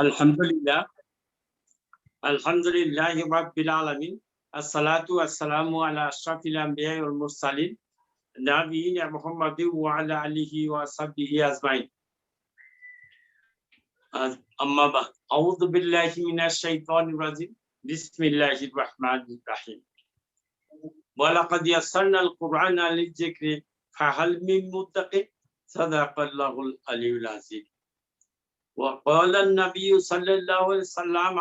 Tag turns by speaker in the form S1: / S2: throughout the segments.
S1: আলহামদুলিল্লাহ আলহামদুলিল্লাহি রাব্বিল আলামিন আসসালাতু ওয়াসসালামু আলা আশরাফিল আমবিয়া ওয়াল মুরসালিন নাবিয়িনা মুহাম্মাদিন ওয়া আলা আলিহি ওয়া সাহবিহি আজমাইন আম্মা বা'দ আউযু বিল্লাহি মিনাশ শাইতানির রাজিম বিসমিল্লাহির রাহমানির রাহিম ওয়া লাকাদ ইয়াসসারনাল কুরআনা লিয-যিকরি ফাহাল মিন মুদ্দাকির সাদাকাল্লাহুল আলিয়্যুল আযীম وقال النبي صلى الله عليه وسلم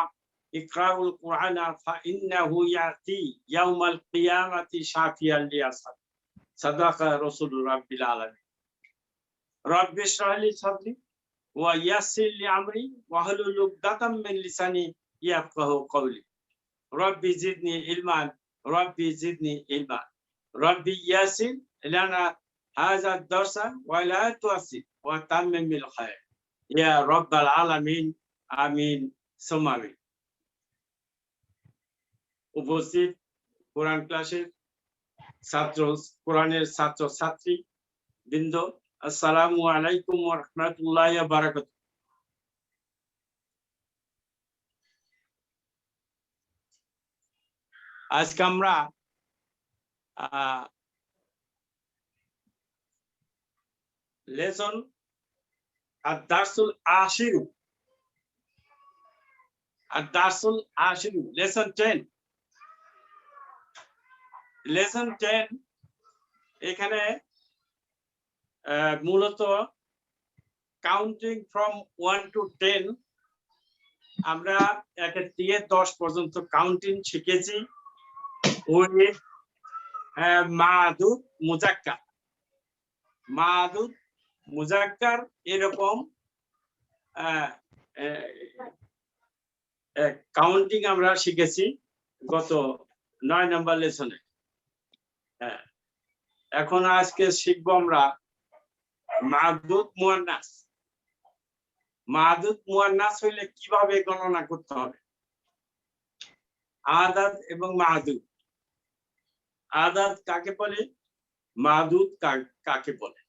S1: اقرأوا القرآن فإنه يأتي يوم القيامة شافيا لأصحابه صدق رسول رب العالمين رب اشرح لي صدري ويسر لي أمري واحلل عقدة من لساني يفقهوا قولي رب زدني علما رب زدني علما رب يسر لنا هذا الدرس ولا تعسر وتمم الخير ইয়া রব্বাল আলামিন আমিন সুম্মা আমিন। উপস্থিত কোরআন ক্লাসের কোরআনের ছাত্র ছাত্রী বৃন্দ, আসসালামু আলাইকুম ওয়া রাহমাতুল্লাহি ওয়া বারাকাতুহু। আজকে আমরা লেসন الدرس العاشر lesson 10 এখানে মূলত কাউন্টিং ফ্রম 1 to 10 আমরা 1 থেকে 10 পর্যন্ত কাউন্টিং শিখেছি। উইথ মাদুদ মুজাক্কার এরকম কাউন্টিং আমরা শিখেছি গত 9 নম্বর লেসনে। এখন আজকে শিখবো আমরা মাদুদ মুয়ান্নাস হইলে কিভাবে গণনা করতে হবে। আদাদ এবং মাদুদ, আদাদ কাকে বলে, মাদুদ কাকে বলে।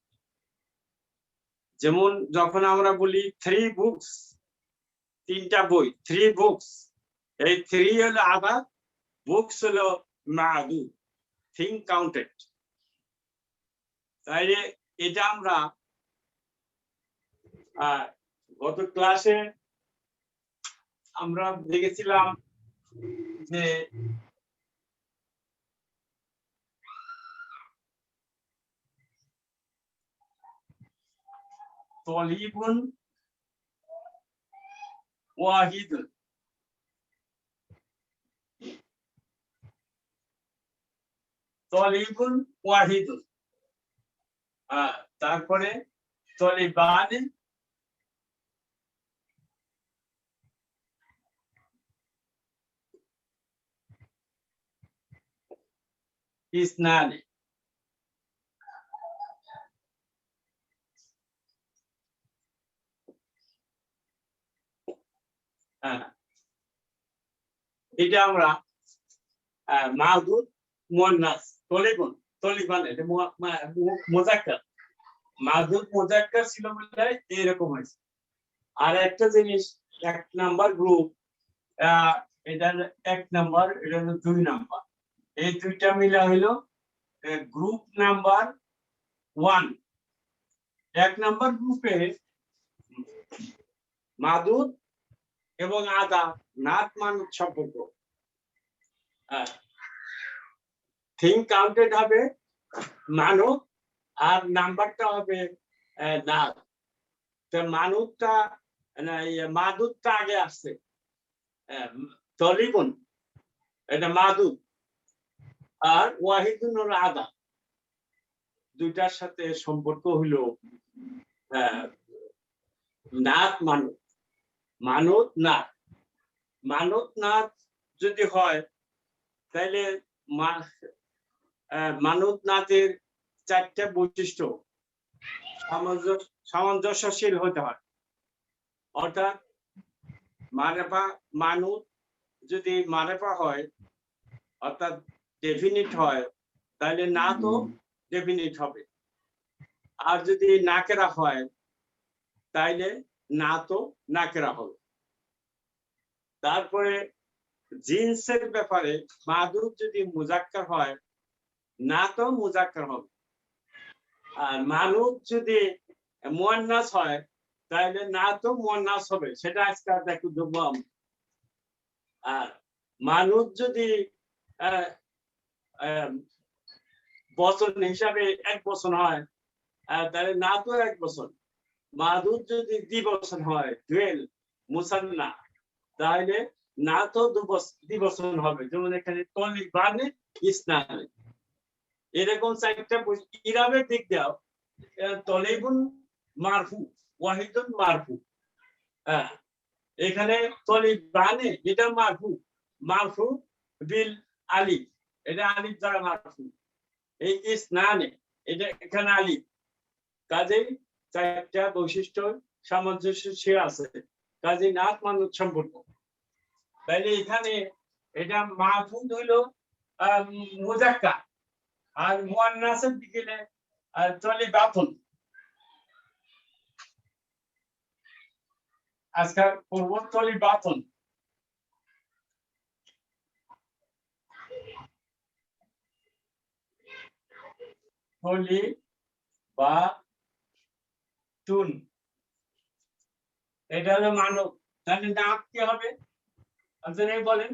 S1: যেমন যখন আমরা বলি 3 বুকস, 3টা বই, 3 বুকস, এই 3 হলো আদাদ, বুকস হলো মাদুদ, থিং কাউন্টেড। তাইলে এটা আমরা গত ক্লাসে আমরা দেখেছিলাম যে তলিবুন ওয়াহিদুন, তারপরে তলিবানে, ইসনানে। এটা আমরা মাদুদ মুয়ান্নাস, তলিবান এটা মুজাক্কার, মাদুদ মুজাক্কার ছিল বলে এরকম হয়েছে। আর একটা জিনিস, 1 নাম্বার গ্রুপ, এটা 1 নাম্বার, এটা হলো 2 নাম্বার, এই দুইটা মিলা হইলো গ্রুপ নাম্বার 1। 1 নাম্বার গ্রুপে মাদুদ এবং আদা নাত মানত সম্পর্ক, থিং কাউন্টেড হবে মানত আর নাম্বারটা হবে নাত। তো মাদুদটা আগে আসছে, তলিবুন এটা মাদুদ, আর ওয়াহিদুন হলো আদা। দুইটার সাথে সম্পর্ক হইল নাত মানত নাত যদি হয় তাহলে মানত নাতের 4টা বৈশিষ্ট্য সামঞ্জস্যশীল হতে হয়। অর্থাৎ মানত যদি মারেফা হয় অর্থাৎ ডেফিনিট হয় তাহলে নাতও ডেফিনিট হবে, আর যদি নাকেরা হয় তাইলে নাতও নাকেরা হবে। তারপরে জিন্সের ব্যাপারে মাদুদ যদি মুজাক্কার হয় না তো মুজাক্কার হবে, আর মানুদ যদি মুয়ান্নাস হয় তাহলে না তো মুয়ান্নাস হবে, সেটা আজকে দেখো দেখবো আমরা। আর মানুদ যদি বচন হিসাবে এক বচন হয় তাহলে না তো এক বচন, মাদুদ যদি দ্বিবচন হয় ডুয়েল মুসান্না তাহলে না তো দ্বিবচন হবে, যেমন এখানে তলিবানে ইসনানে, এরকম চারটা ইরাবের দিক দাও তলিবুন মারফু ওয়াহিদুন মারফু, হ্যাঁ এখানে তলিবানে এটা মারফু, মারফু বিল আলিফ, এটা আলিফ দ্বারা মারফু, এই ইসনানে এটা এখানে আলিফ, কাজেই চারটা বৈশিষ্ট্য সামঞ্জস্য আছে, কাজেই নাত মানুদ সম্পর্ক। তাইলে এখানে এটা মাহফুজ হইলো মুজাক্কার, আর মুয়ান্নাসের দিকে তলিবাতুন। আজকাল পূর্ব তলিবাতুন, তলিবাতুন এটা হলো মানব। তাহলে নাম কি হবে আপনারা বলেন?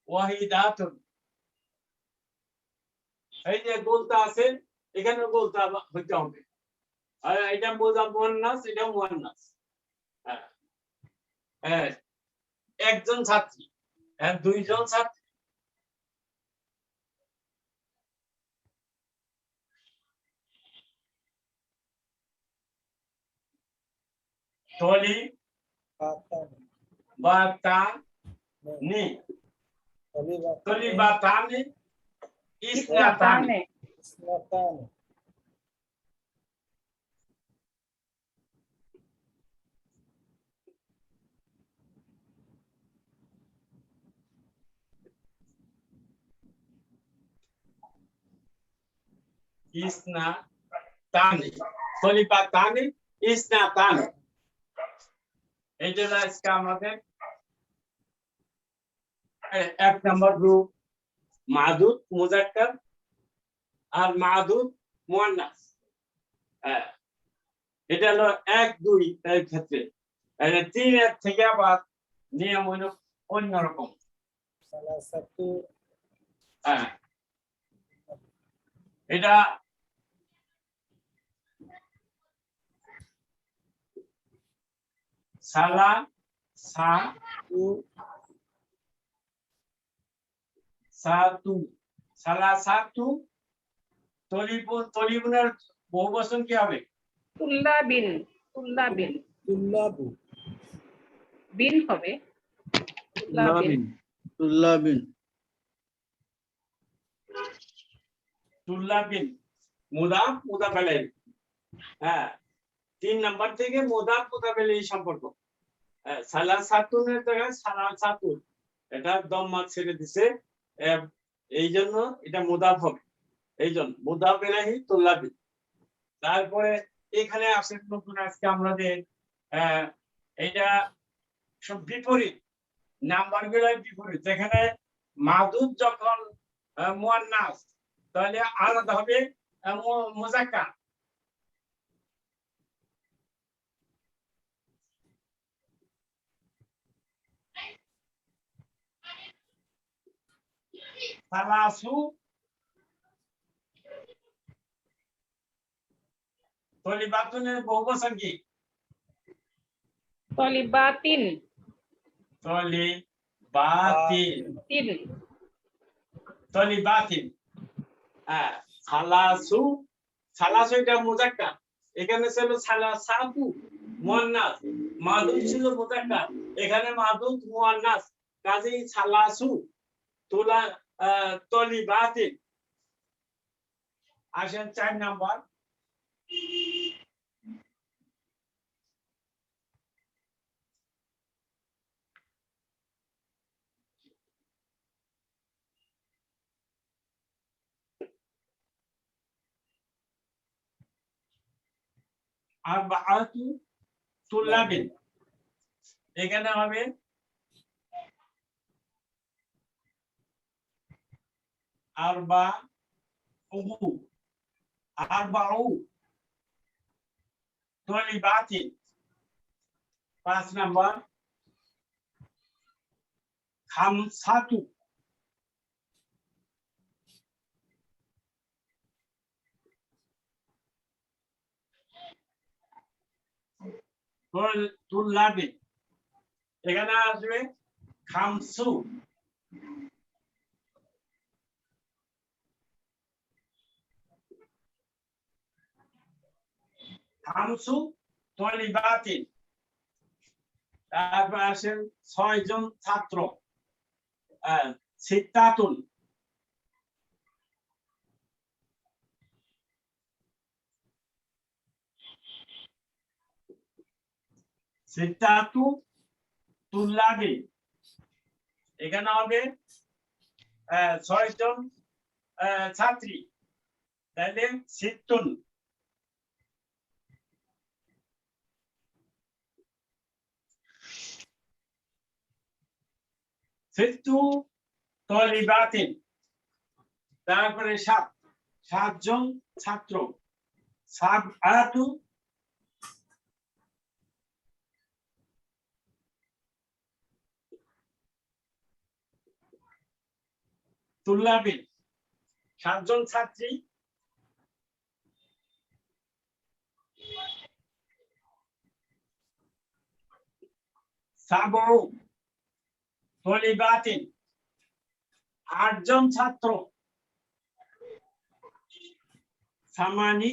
S1: ওয়াহিদাতুন, এই যে গোলতা আছে এখানে গোলতা হইতে হবে, আর এটা মুয়ান্নাস, এটা মুয়ান্নাস। হ্যাঁ একজন ছাত্রী, হ্যাঁ দুইজন ছাত্রী, তলিবাতানি, তলিবাতানি ইসনাতানি, ইসনাতানি, তলিবাতানি ইসনাতানি। এইটা আজকে আমাদের এক নম্বর গ্রুপ, মাদুদ মুজাক্কার আর মাদুদ মুয়ান্নাস। এটা হলো 1 2 এর ক্ষেত্রে। 3 এর থেকে আবার নিয়ম হলো অন্যরকম। এটা সালা সাতু, সালা সাতু, তলিবুনের বহুবচন কি হবে?
S2: তুল্লাবিন, তুল্লাবিন,
S3: তুল্লাবু,
S2: বিন হবে
S3: তুল্লাবিন, তুল্লাবিন,
S1: তুল্লাবিন মুদাফ মুদাফ আলাইহি। হ্যাঁ 3 নাম্বার থেকে মুদাফ মুদাফ আলাইহি সম্পর্ক। সালাসাতুনের জায়গায় সালাসাতুন, এটা দম্মা ছেড়ে দিছে, এই জন্য এটা মুদাফ হবে, এই জন্য মুদাফ আলাইহি তুল্লাবিন। তারপরে এখানে আছে নতুন আজকে আমাদের এটা সব বিপরীত, নাম্বার গুলোর বিপরীত। যেখানে মাদুদ যখন মুয়ান্নাস তাহলে আলাদা হবে মুজাক্কার, সালাসু, তলিবাতুনের বহুবচন কি?
S2: তলিবাতিন,
S1: তলিবাতিন,
S2: তিন,
S1: তলিবাতিন। সালাসু, সালাসু এটা মুজাক্কার, এখানে ছিল সালাসাতু মুয়ান্নাস, মাদুদ ছিল মুজাক্কার, এখানে মাদুদ মুয়ান্নাস, কাজেই সালাসু তলিবাতিন। আসেন 4 নাম্বার, আরবাআতু তুল্লাবিন এখানে হবে আরবাউ তলিবাতিন 5 নাম্বার খামসাতু তুল্লাবিন এখানে আসবে খামসু খামসু তলিবাতিন তারপর আসেন 6 জন ছাত্র সিত্তাতুন সিত্তাতু তুল্লাবি এখানে হবে 6 জন ছাত্রী তাহলে সিত্তুন সিত্তু তলিবাতিন তারপরে 7 জন ছাত্র সাবআতু তুল্লাবিন 7 জন ছাত্রী সাবউ তলিবাতিন 8 জন ছাত্র সামানি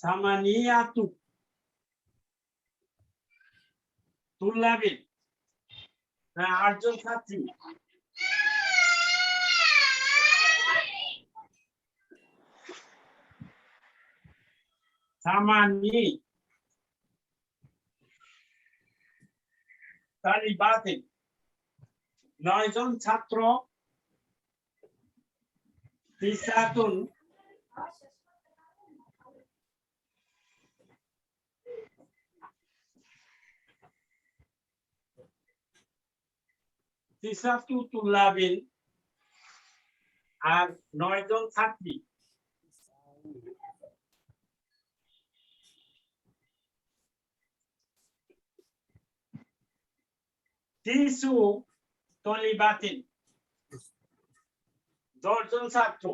S1: সামানিয়াতু তুল্লাবিন 8 জন ছাত্রী সামানি তালিবাতিন 9 জন ছাত্র তিসাতুন তিসাতু তুল্লাবিন আর 9 জন ছাত্রী তিসু তলিবাতিন 10 জন ছাত্র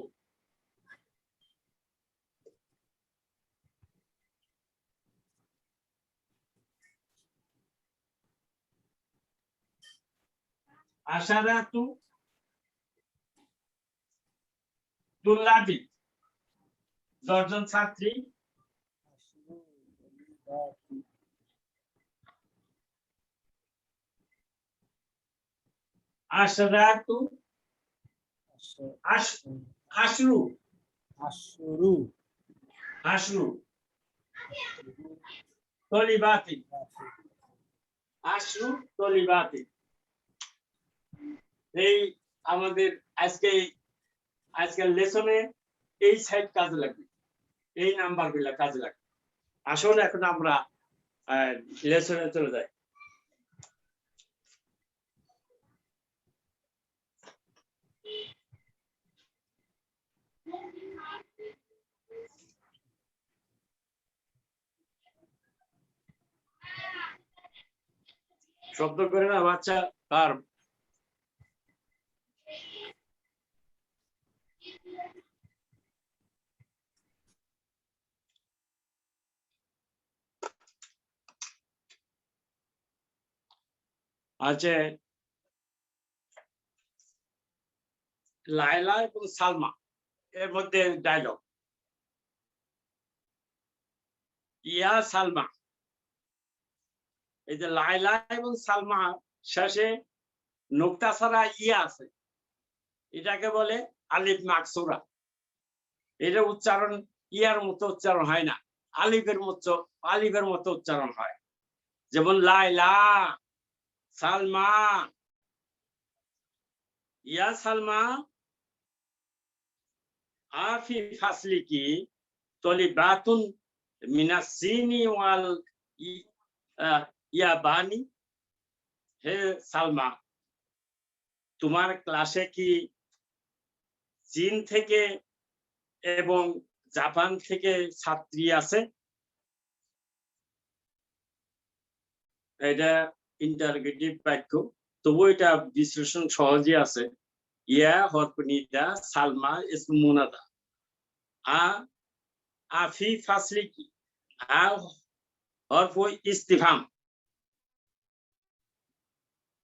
S1: আশারাতু তুল্লাবিন 10 জন ছাত্রী আশরাতু আশরু তলিবাতিন আশরু তলিবাতিন এই আমাদের আজকের লেসনে এই সাইড কাজে লাগবে এই নাম্বার গুলা কাজে লাগবে আসলে এখন আমরা লেসনে চলে যাই শব্দ করে না বাচ্চা তার আছে লায়লা এবং সালমা এর মধ্যে ডায়লগ ইয়া সালমা এই যে লায়লা এবং সালমা শেষে নোক্তা ছাড়া ইয়া আছে এটাকে বলে আলিফ মাকসুরা এটা উচ্চারণ ইয়ার মতো উচ্চারণ হয় না আলিফের মতো উচ্চারণ হয় যেমন লায়লা সালমা ইয়া সালমা আফি ফাসলি কি তলিবাতুন মিনাসিনি ওয়াল ইয়াবানি। হে সালমা, তোমার ক্লাসে কি চীন থেকে এবং জাপান থেকে ছাত্রী আছে? এটা ইন্টারোগেটিভ বাক্য, তবু এটা বিশ্লেষণ সহজে আছে। ইয়া হরফ নিদা, সালমা ইসম মুনাদা। আফি ফাসলি কি, হরফ ইস্তিফহাম।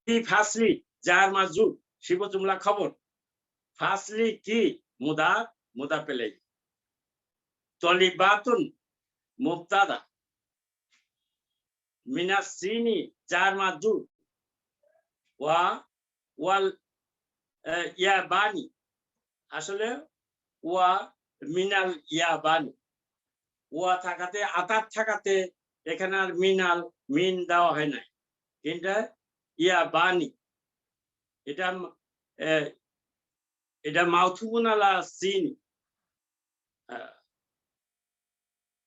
S1: ফি ফাসলি জার মাজরুর, শিবহ জুমলা খবর। ফাসলি কি মুদাফ মুদাফ ইলাইহি। তলিবাতুন মুবতাদা। মিনাস সিনি জার মাজরুর। ওয়াল ইয়াবানি, আসলে ওয়া মিনাল ইয়াবানি। ওয়া থাকাতে আতাত থাকাতে এখানে আর মিন দেওয়া হয় নাই, কিন্তু ইয়াবানি এটা মাউথুবুন আলা সিন,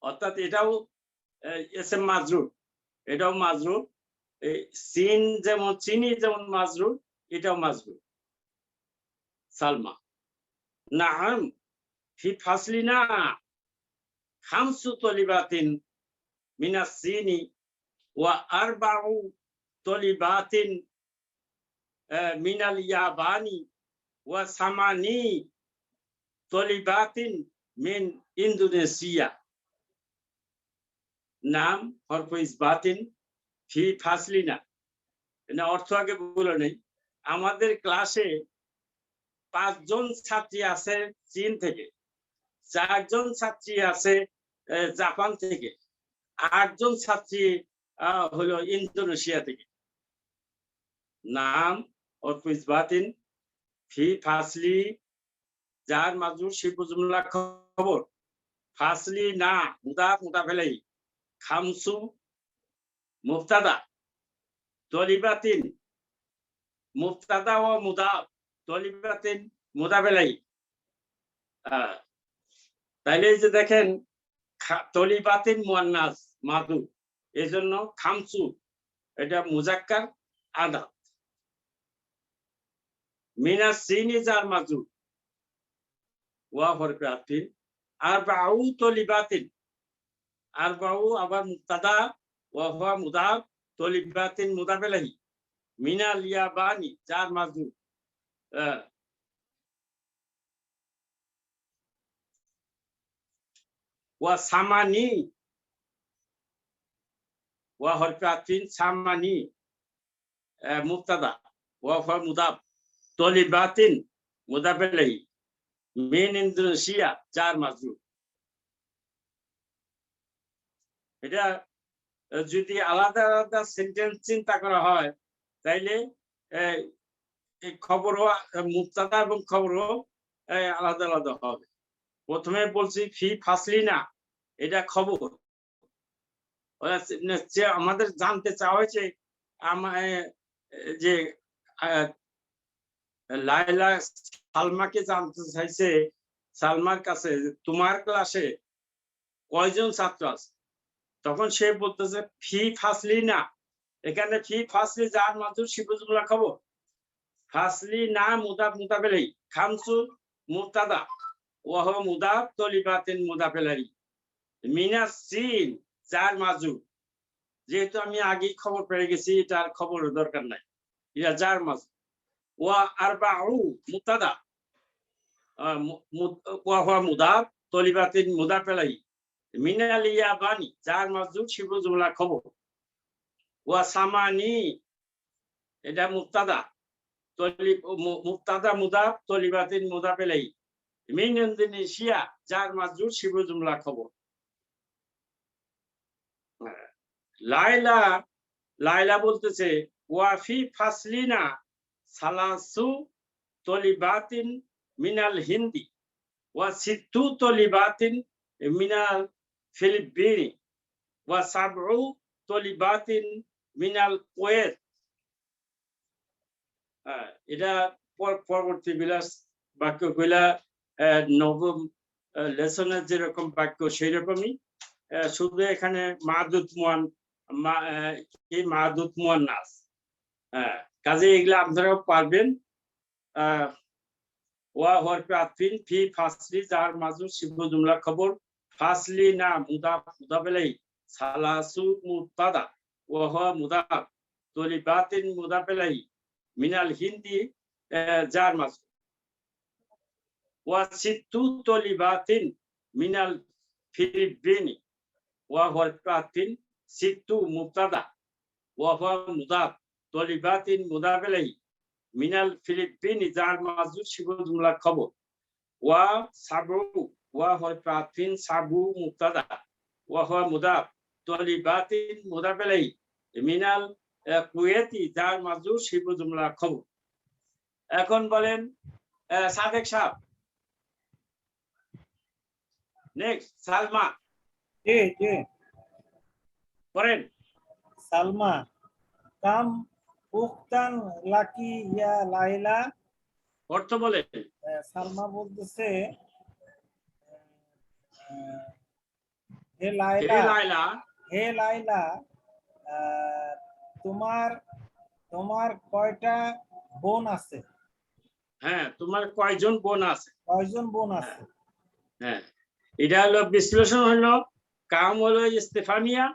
S1: অর্থাৎ এটাও এসএম মাজরুর, এটাও মাজরুর। সিন যেমন চিনি যেমন মাজরুর, এটাও মাজরুর। সালমা নাআম ফি ফাসলিনা খামসু তলিবাতিন মিনাস সিনি ওয়া আরবাউ তলিবাতিন মিনাল ইয়াবানি ওয়া সামানি তলিবাতিন মিন ইন্দোনেশিয়া। নাম হরফ ইসবাতিন ফি ফাসলিনা, এটা অর্থ আগে বলে নেই। আমাদের ক্লাসে 5 জন ছাত্রী আছে চীন থেকে, 4 জন ছাত্রী আছে জাপান থেকে, 8 জন ছাত্রী হলো ইন্দোনেশিয়া থেকে। নাম হরফ ইসবাতিন ফি ফাসলি জার মাজরুর শিবহ জুমলা খবর। ফাসলি না মুদাফ মুদাফ ইলাইহি। খামসু মুবতাদা। তলিবাতিন মুবতাদা ওয়া মুদাফ। তলিবাতিন মুদাফ ইলাইহি। তাইলে এই যে দেখেন তলিবাতিন মুয়ান্নাস মাদু, এজন্য খামসু এটা মুজাক্কার আদাত। মিনাস সিনি জার মাজরুর ওয়া হরফে আতিন। আরবাউ তলিবাতিন, আরবাউ আবার মুবতাদা ওয়া হুয়া মুদাফ। তলিবাতিন মুদাফ ইলাইহি। মিনাল ইয়াবানি জার মাজরুর। ওয়া সামানি ওয়া হরফে আতিন সামানি মুবতাদা ওয়া হুয়া মুদাফ। তলিবাতিন মুদাফ ইলাইহি। মিন ইন্দোনেশিয়া জার মাজরুর। এটা যদি আলাদা আলাদা সেন্টেন্স চিন্তা করা হয় তাইলে খবরও মুবতাদা এবং খবরও আলাদা আলাদা হবে। প্রথমে বলছি ফি ফাসলিনা, এটা খবর। আমাদের জানতে চাওয়া হয়েছে যে লায়লা সালমাকে জানতে চাইছে সালমার কাছে তোমার ক্লাসে কয়জন ছাত্র আছে। তখন সে বলতেছে ফি ফাসলি না, এখানে ফি ফাসলি জার মাজরুর শিবহ জুমলা খবর। ফাসলি না মুদাফ মুদাফ ইলাইহি। খামসু মুবতাদা ওয়া হুয়া মুদাফ তলিবাতিন মুদাফ ইলাইহি। মিনাস সিন জার মাজরুর, যেহেতু আমি আগেই খবর পেয়ে গেছি, এটার খবরের দরকার নাই, এটা জার মাজরুর। ওয়া আরবাউ মুবতাদা ওয়া হুয়া মুদাফ তলিবাতিন মুদাফ ইলাইহি। মিনাল ইয়াবানি জার মাজরুর শিবহ জুমলা খবর। ওয়া সামানি এটা মুবতাদা, মুবতাদা মুদাফ তলিবাতিন মুদাফ ইলাইহি। মিন ইন্দোনেশিয়া জার মাজরুর শিবহ জুমলা খবর। লায়লা বলতেছে ওয়া ফি ফাসলিনা সালাসু তলিবাতিন মিনাল হিন্দি ওয়া সিত্তু তলিবাতিন মিনাল ফিলিপিনি ওয়া সাবউ তলিবাতিন মিনাল কুয়েত। এটা পরবর্তী বিলাস বাক্যগুলা নবম লেসনের যেরকম বাক্য সেই রকমই, শুধু এখানে মাদুত মুয়ান্নাস। কাজে এগুলা আপনারাও পারবেন। ওয়া হরফে আতফিন ফি ফাসলি জার মাজরুর শিবু জুমলা খবর ফাসলি না মুদাফ মুদাফ ইলাইহি সালাসু মুবতাদা ওয়া হুয়া মুদাফ তলিবাতিন মুদাফ ইলাইহি মিনাল হিন্দি জার মাজরুর ওয়া সিত্তু তলিবাতিন মিনাল ফিলিপিনি ওয়া হরফে আতফিন সিত্তু মুবতাদা ওয়া হুয়া মুদাফ তলিবাতিন মুদাফ ইলাইহি মিনাল ফিলিপিনি জার মাজরুর শিবু জুমলা খবর ওয়া সাবু ওয়া হরফে আতফিন সাবু মুবতাদা ওয়া হুয়া মুদাফ তলিবাতিন মুদাফ ইলাইহি মিনাল কুয়েতি জার মাজরুর শিবু জুমলা খবর। এখন বলেন সাদেক সাহেব। নেক্সট সালমা।
S3: জি জি
S1: পড়েন।
S3: সালমা কাম উক্তান লাকি ইয়া লাইলা।
S1: অর্থ বলেন।
S3: সালমা বলতেছে হে লাইলা, হে লাইলা তোমার কয়টা বোন আছে?
S1: হ্যাঁ, তোমার কয়জন বোন আছে?
S3: কয়জন বোন আছে?
S1: হ্যাঁ, এটা হলো বিশ্লেষণ হলো কাম হলো ইস্তেফামিয়া,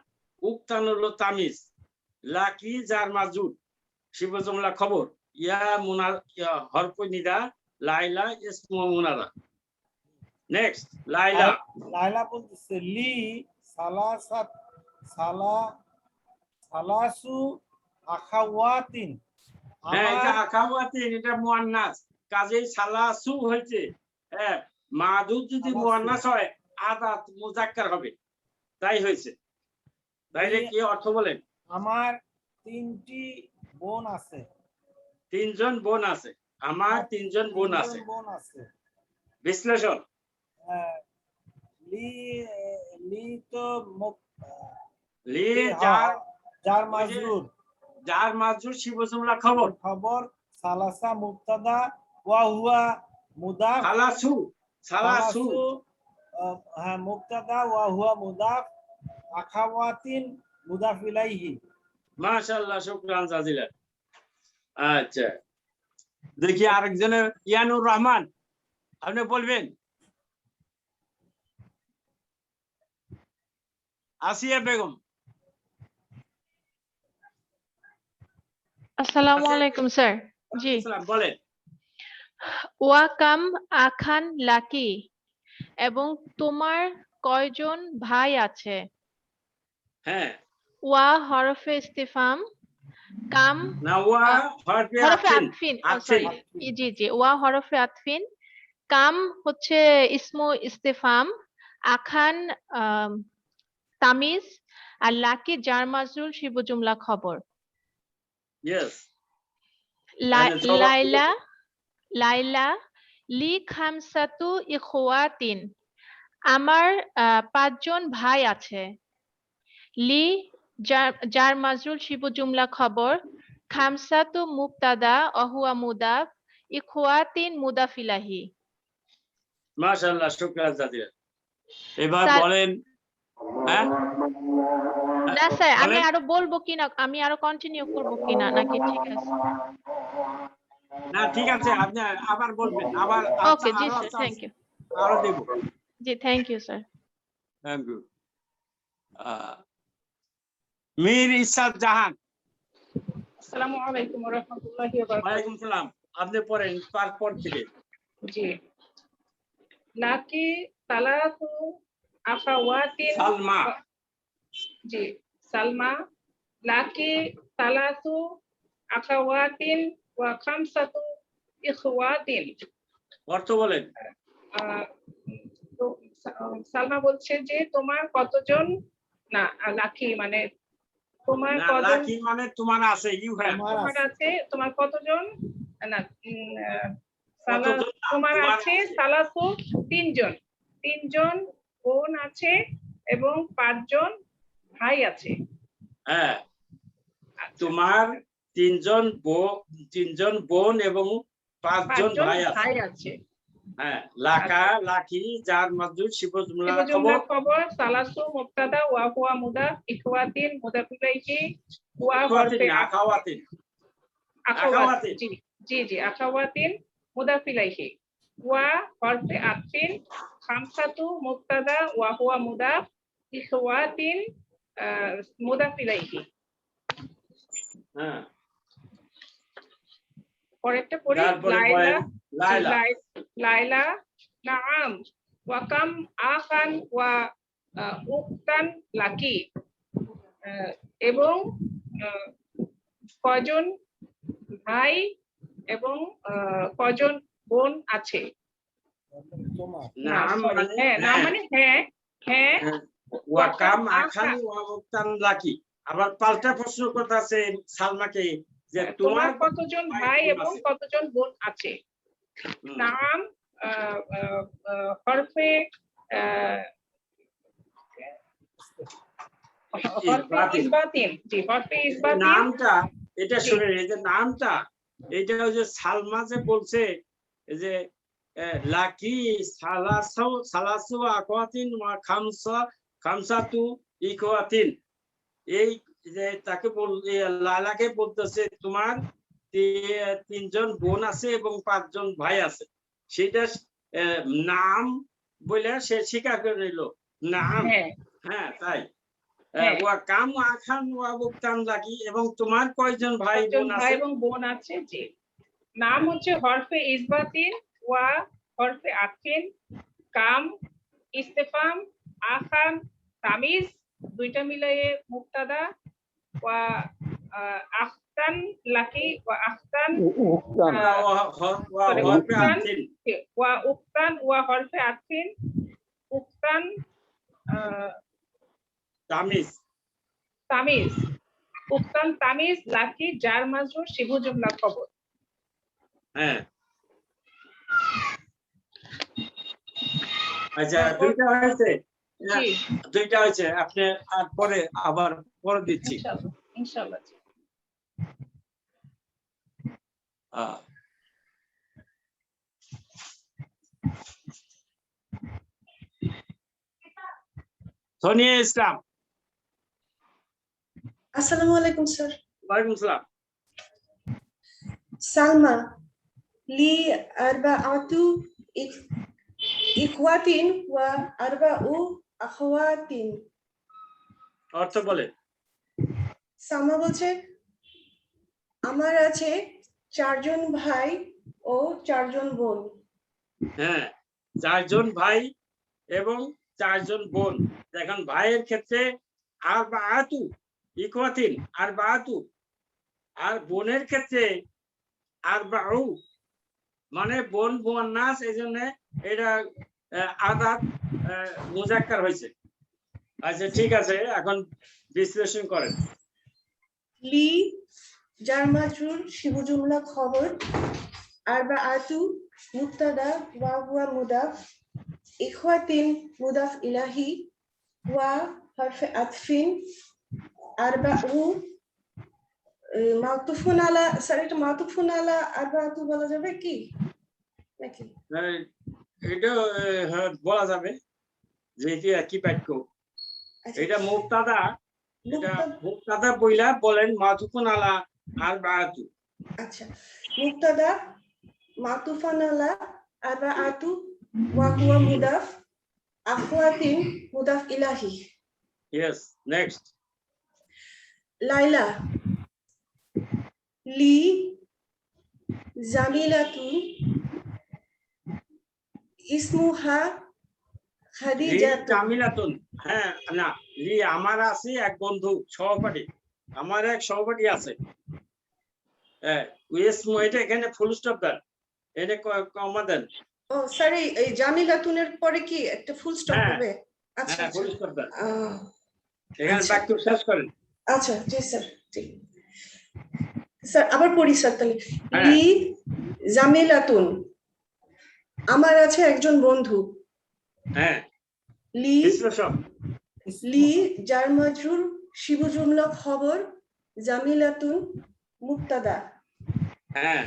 S1: উক্তান হলো তামিজ, লাকি জার মাজরুর শিবু জুমলা খবর, ইয়া মুনা হরফ নিদা, লাইলা ইসমু মুনাদা। নেক্সট লাইলা।
S3: লাইলা বলতেছে লি সালাসু আখাওয়াতিন।
S1: হ্যাঁ, এটা আখাওয়াতিন, এটা মুয়ান্নাস, কাজেই সালাসু হয়েছে। হ্যাঁ, মাদুদ যদি মুয়ান্নাস হয় আদাত মুজাক্কার হবে, তাই হয়েছে। তাইলে কি অর্থ বলেন?
S3: আমার 3টি বোন আছে।
S1: 3জন বোন আছে। আমার 3জন বোন আছে। বিশ্লেষণ।
S3: লি তো
S1: লি জার মাজরুর শিবু জুমলা খবর
S3: সালাসা মুবতাদা ওয়া হুয়া মুদাফ।
S1: সালাসু
S3: হ্যাঁ, মুবতাদা ওয়া হুয়া মুদাফ, আখাওয়াতিন মুদাফ ইলাইহি।
S1: মাশাআল্লাহ, শুকরান জাজিলা। আচ্ছা, দেখি আরেকজনে ইয়ানুর রহমান, আপনি বলবেন। আসিয়া বেগম।
S4: আসসালামু আলাইকুম স্যার। জি,
S1: বলেন।
S4: ওয়া কাম আখান লাকি, এবং তোমার কয়জন ভাই আছে?
S1: হ্যাঁ,
S4: ওয়া হরফে ইস্তিফাম, কাম
S1: না ওয়া হরফে
S4: আতফিন। সরি, জি জি, ওয়া হরফে আতফিন, কাম হচ্ছে ইসমু ইস্তিফাম, আখান তামিজ, আর লাকি জার মাজরুর শিবু জুমলা খবর।
S1: ইয়েস।
S4: লাইলা লি খামসাতু ইখওয়াতিন, আমার 5জন ভাই আছে। লি জার মাজরুর শিবু জুমলা খবর, খামসাতু মুবতাদা ওয়া হুয়া মুদাফ, ইখওয়াতিন মুদাফ ইলাইহি।
S1: মাশাআল্লাহ, শুকরান জাজিলা। এবার বলেন। হ্যাঁ,
S4: না স্যার, আমি আরো বলবো কিনা, আমি আরো কন্টিনিউ করব কিনা, নাকি ঠিক আছে?
S1: না, ঠিক আছে, আপনি আবার বলবেন। আবার
S4: ওকে, জি স্যার, থ্যাংক ইউ।
S1: আরো দেব।
S4: জি, thank you sir.
S1: Thank you. Mir Isad Jahan.
S2: আসসালামু আলাইকুম ওয়া রাহমাতুল্লাহি ওয়া বারাকাতুহু।
S1: ওয়ালাইকুম সালাম। আপনি পড়েন তারপর থেকে।
S2: জি, লাকি সালাসু আখাওয়াতিন।
S1: সালমা।
S2: জি, সালমা লাকি সালাসু আখাওয়াতিন ওয়া খামসাতু ইখওয়াতিন।
S1: অর্থ বলেন।
S2: তো সালমা বলছে যে তোমার কতজন, না লাকি মানে তোমার কতজন,
S1: লাকি মানে তোমার আছে, ইউ হ্যাভ।
S2: তোমার আছে, তোমার কতজন, না তোমার আছে সালাসু 3জন বোন আছে এবং 5জন ভাই আছে।
S1: হ্যাঁ, তোমার 3জন বোন এবং পাঁচজন ভাই আছে
S2: ভাই আছে।
S1: হ্যাঁ লাকা লাকি জার মাজরুর শিব জুমলা
S2: জুমলা
S1: খবর
S2: খবর সালাসু মুবতাদা ওয়া হুয়া মুদাফ ইখওয়াতিন মুদাফ ইলাইহি ওয়া হরফে
S1: আখাওয়াতিন
S2: আখাওয়াতিন জি জি আখাওয়াতিন মুদাফ ইলাইহি ওয়া হরফে আতফিন খামসাতু মুবতাদা ওয়া হুয়া মুদাফ ইখওয়াতিন মুদাফ ইলাইহি।
S1: হ্যাঁ
S2: পরেরটা পড়ি লাইলা লাইলা নাআম ওয়া কাম আখান ওয়া উক্তান লাকি এবং কজন ভাই এবং কজন বোন আছে।
S1: নাম মানে
S2: নাম মানে হ্যাঁ হ্যাঁ
S1: ওয়া কাম আখান ওয়া উক্তান লাকি। আবার পাল্টা প্রশ্ন করতেছে সালমাকে যে
S2: তোমার কতজন ভাই এবং কতজন বোন আছে। নাম হরফে ইসবাতিন জি হরফে ইসবাতিন
S1: নামটা এটা শুনে এই যে নামটা এটা ওই যে সালমা যে বলছে যে লাকি সালাসু আকাওয়াতিন ওয়া খামসাতু ইখওয়াতিন এই যে তাকে লালাকে বলতেছে তোমার তিনজন বোন আছে এবং পাঁচজন ভাই আছে সেটা নাম বলে সে স্বীকার করে নিল নাম হ্যাঁ তাই ওয়া কাম আখান ওয়া উক্তান লাকি এবং তোমার কয়জন ভাই
S2: বোন আছে জি। নাম হচ্ছে হরফে ইসবাতিন ওয়া হরফে আতফিন কাম ইস্তেফাম আখান তামিজ দুইটা মিলিয়ে মুবতাদা ওয়া আখতান লাকি ওয়া আখতান ওয়া উক্তান ওয়া হরফে আতফিন উক্তান তামিজ উক্তান তামিজ লাকি জার মাজরুর শিবু জুমলা খবর।
S1: হ্যাঁ আচ্ছা দুইটা হয়েছে আপনি আর পরে আবার পরে দিচ্ছি
S2: ইনশাআল্লাহ।
S1: সোনিয়া ইসলাম
S5: আসসালামু আলাইকুম স্যার।
S1: ওয়ালাইকুম আসসালাম।
S5: সালমা লি আরবাআতু ইখওয়াতিন ওয়া আরবাউ আখাওয়াতিন।
S1: অর্থ বলে।
S5: সালমা বলছে আমার আছে 4 জন ভাই ও 4 জন বোন।
S1: হ্যাঁ 4 জন ভাই এবং 4 জন বোন। দেখেন ভাইয়ের ক্ষেত্রে আরবাআতু ইখওয়াতিন আরবাআতু আর বোনের ক্ষেত্রে আরবাউ মানে বোন মুয়ান্নাস এইজন্য এটা আদাত মুজাক্কার হয়েছে। আচ্ছা ঠিক আছে এখন বিশ্লেষণ করেন।
S5: লি জার মাজরুর শিবু জুমলা খবর আরবাআতু মুবতাদা ওয়া হুয়া মুদাফ ইখওয়াতিন মুদাফ ইলাহি ওয়া হরফে আতফিন আরবাউ মাতুফুন আলা। স্যার এটা মাতুফুন আলা আরবাআতু বলা যাবে কি নাকি?
S1: এটা বলা যাবে যে এটা একই বাক্য। এটা মুবতাদা বইলা বলেন মাতুফুন আলা আরবাআতু।
S5: আচ্ছা মুবতাদা মাতুফান আলা আরবাআতু ওয়া হুয়া মুদাফ আখওয়াতিন মুদাফ ইলাহি।
S1: Yes, next.
S5: লাইলা লি জামিলাতুন ইসমুহা খাদিজাতুন।
S1: হ্যাঁ না লি আমার আছে এক বন্ধু সহপাঠী আমার এক সহপাঠী আছে। এটা এখানে ফুল স্টপ দেন এটা কমা দেন।
S5: ও স্যার এই জামিলাতুনের পরে কি একটা ফুল স্টপ হবে? আচ্ছা
S1: ফুল স্টপ দেন এখানে বাক্য শেষ করেন।
S5: আচ্ছা জি স্যার ঠিক। স্যার আবার পড়ি স্যার তাহলে। লি জামিলাতুন আমার আছে একজন বন্ধু।
S1: হ্যাঁ
S5: লি জার মাজরুর শিবু জুমলা খবর জামিলাতুন মুবতাদা।
S1: হ্যাঁ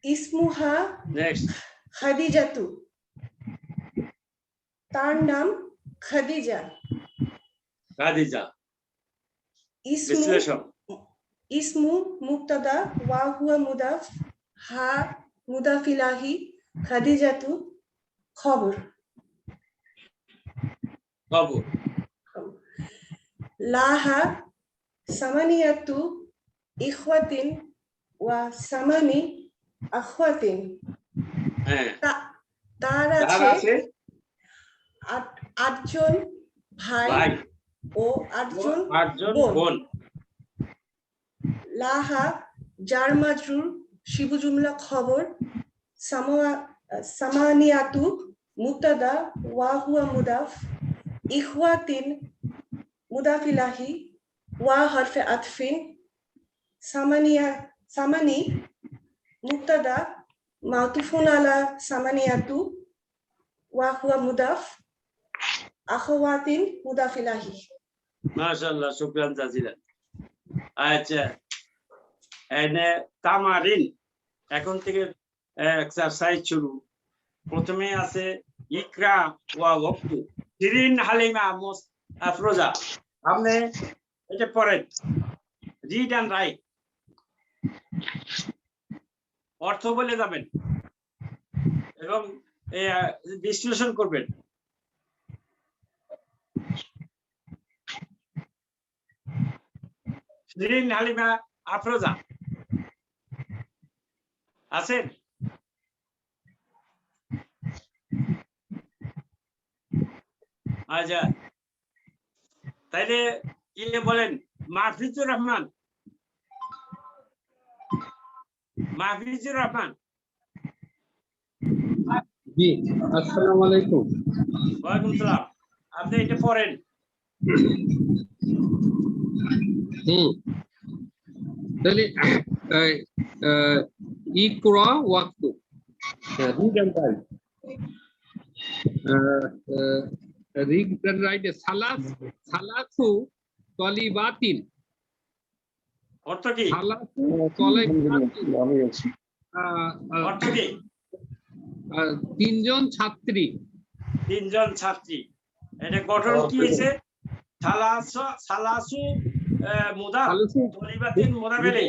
S5: ইসমুহা
S1: নেক্সট
S5: খাদিজাতু, তার নাম খাদিজা।
S1: খাদিজা
S5: ইসমু
S1: বিশ্লেষণ
S5: ইসমু মুবতাদা ওয়া হুয়া মুদাফ, হা মুদাফ ইলাহি, খাদিজাতু খবর।
S1: খবর
S5: লাহা সামানিয়াতু ইখওয়াতিন ওয়া সামানি আখওয়াতিন,
S1: হ্যাঁ
S5: তার
S1: তার
S5: আছে
S1: আছে
S5: 8জন ভাই
S1: ভাই
S5: ও 8জন
S1: 8জন
S5: বোন।
S1: বোন।
S5: লাহা জার মাজরুর শিবু জুমলা খবর, সামানিয়াতু মুবতাদা ওয়া হুয়া মুদাফ, ইখওয়াতিন মুদাফ ইলাহি, ওয়া হরফে আতফিন, সামানি মুবতাদা মাতুফুন আলা সামানিয়াতু ওয়া হুয়া মুদাফ, আখওয়াতিন মুদাফ ইলাহি।
S1: মাশাআল্লাহ, শুকরান জাজিলান। আচ্ছা, এনে তামারিন, এখন থেকে এক্সারসাইজ শুরু। প্রথমে আছে ইকরা ওয়া ওয়াক্তু, শিরিন হালিমা আফরোজা। আপনি এটা পড়েন, রিড অ্যান্ড রাইট, অর্থ বলে যাবেন এবং বিশ্লেষণ করবেন। শিরিন হালিমা আফরোজা আছেন? আচ্ছা, তাইলে বলেন মাহফিজুর রহমান। মাহফিজুর রহমান,
S6: জি আসসালামু আলাইকুম।
S1: ওয়ালাইকুম সালাম। আপনি এটা পড়েন।
S6: তাহলে ইকরা ওয়াক্তু, read and write, read and write সালাসু তলিবাতিন।
S1: অর্থ কি?
S6: সালাসু তলিবাতিন
S1: অর্থ কি?
S6: 3জন ছাত্রী।
S1: 3জন ছাত্রী। এটা গঠন কি হয়েছে? সালাসু মুদাফ তলিবাতিন মুদাফেলে।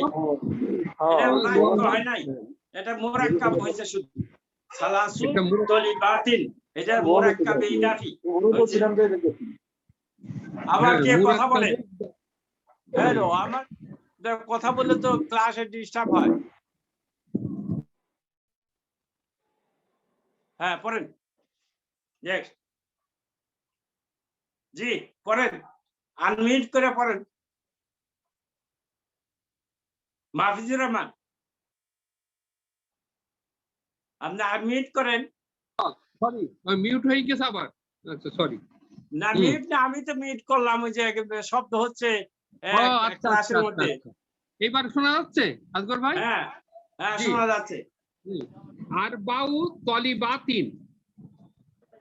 S1: এটা বাক্য হয় নাই, এটা মুরাক্কাব হয়েছে শুধু। সালাসু তলিবাতিন, এটা মুরাক্কাবে ইদাফি। আবার কে কথা বলে? হ্যালো, আমার কথা বললে তো ক্লাসে ডিস্টার্ব হয়। হ্যাঁ, পড়েন। নেক্সট। জি পড়েন, আনমিউট করে পড়েন। মাহফিজুর রহমান, আপনি আনমিউট করেন।
S6: সরি, মিউট হয়ে গেছে আবার। আচ্ছা সরি।
S1: না মিউট না, আমি তো মিউট করলাম। ওই যে শব্দ হচ্ছে ক্লাসের মধ্যে।
S6: এবার শোনা যাচ্ছে আজগর ভাই?
S1: হ্যাঁ হ্যাঁ, শোনা যাচ্ছে।
S6: আর বাউ তলিবাতিন,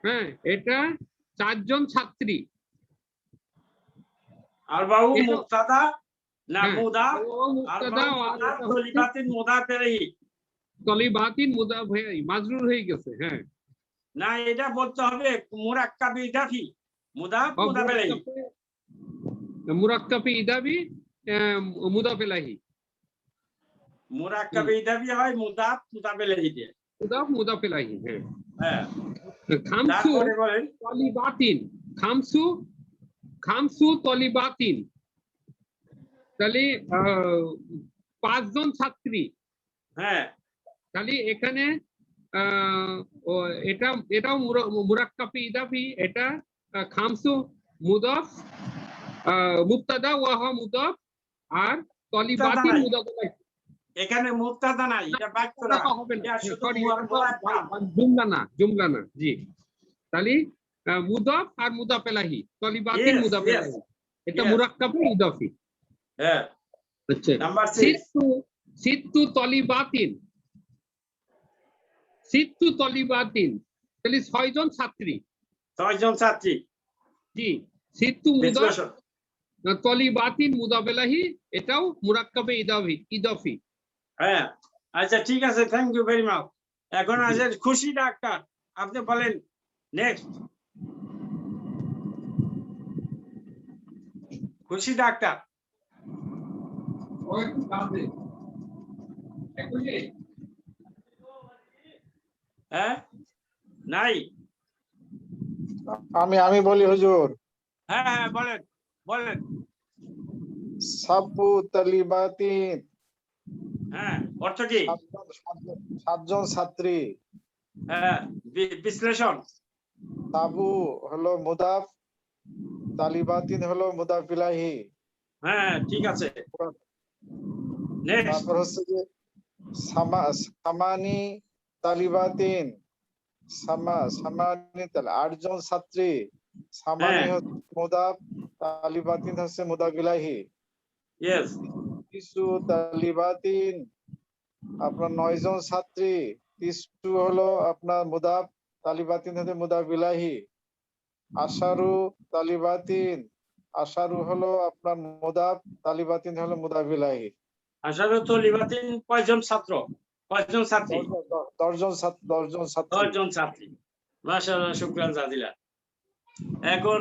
S6: হ্যাঁ, এটা 4জন ছাত্রী।
S1: আর বাহু মুক্তাদা না মুদাফ,
S6: মুক্তাদা
S1: তলিবাতিন মুদাফ ইলাইহি।
S6: তলিবাতিন মুদাফ মাজরুর হয়ে গেছে। হ্যাঁ,
S1: না, এটা বলতে হবে মুরাক্কাবে ইদাফি, মুদাফ মুদাফ ইলাইহি।
S6: মুরাক্কাবে ইদাফি মুদাফ ইলাইহি।
S1: মুরাক্কাবে ইদাফি হয় মুদাফ মুদাফ ইলাইহি দিয়ে।
S6: মুদাফ মুদাফ ইলাইহি। হ্যাঁ
S1: হ্যাঁ।
S6: খামসু
S1: তারপরে বলেন
S6: তলিবাতিন, খামসু তলিবাতিন, তাহলে 5জন ছাত্রী।
S1: হ্যাঁ,
S6: তাহলে এখানে এটাও মুরাক্কাবে ইদাফি। এটা খামসু মুদাফ, মুবতাদা ওয়া হুয়া মুদাফ, আর তলিবাতিন মুদাফ ইলাইহি।
S1: এখানে মুবতাদা নাই, এটা বাক্য না,
S6: হবে না,
S1: এটা শুধু
S6: সরি,
S1: মুরাক্কাব।
S6: জুমলা না। জি, তাহলে মুদাফ আর মুদাফ ইলাইহি, তলিবাতিন মুদাফ ইলাইহি, এটা মুরাক্কাবে ইদাফি।
S1: হ্যাঁ,
S6: আচ্ছা,
S1: নাম্বার 6
S6: সিত্তু তলিবাতিন, তাহলে 6জন ছাত্রী।
S1: 6জন ছাত্রী।
S6: জি, সিত্তু মুদাফ
S1: বিশ্লেষণ।
S6: তলিবাতিন মুদাফ ইলাইহি, এটাও মুরাক্কাবে ইদাফি।
S1: হ্যাঁ, আচ্ছা ঠিক আছে, থ্যাংক ইউ ভেরি মাচ। এখন আছে খুশি ডাক্তার, আপনি বলেন নেক্সট। খুশি ডাক্তার, হ্যাঁ নাই?
S7: আমি বলি হুজুর,
S1: হ্যাঁ হ্যাঁ বলেন বলেন।
S7: সাব্বু তালিবাতিন,
S1: হ্যাঁ অর্থ কি?
S7: সাতজন ছাত্রী।
S1: হ্যাঁ বিশ্লেষণ।
S7: সাবু হলো মুদাফ, তালিবাতিন হলো মুদাফ ইলাইহি।
S1: হ্যাঁ ঠিক আছে, নেক্সট।
S7: তারপর হচ্ছে যে সামানি তালিবাতিন, সামানি আটজন ছাত্রী। সামানি হচ্ছে মুদাফ, তালিবাতিন হচ্ছে মুদাফ ইলাইহি।
S1: ইয়েস।
S7: তিসু তালিবাতিন, আপনার 9 জন ছাত্রী। তিসু হলো আপনার মুদাফ, তালিবাতিন হচ্ছে মুদাফ ইলাইহি। আশারু তালিবাতিন, আশারু হলো আপনার মুদাফ, তালিবাতিন হলো মুদাফ ইলাইহি।
S1: আশারু তালিবাতিন কয়জন ছাত্র? কয়জন ছাত্রী?
S7: 10 জন ছাত্র, 10 জন ছাত্রী।
S1: 10 জন ছাত্রী। মাশাআল্লাহ, শুকরান জাজিলা। এখন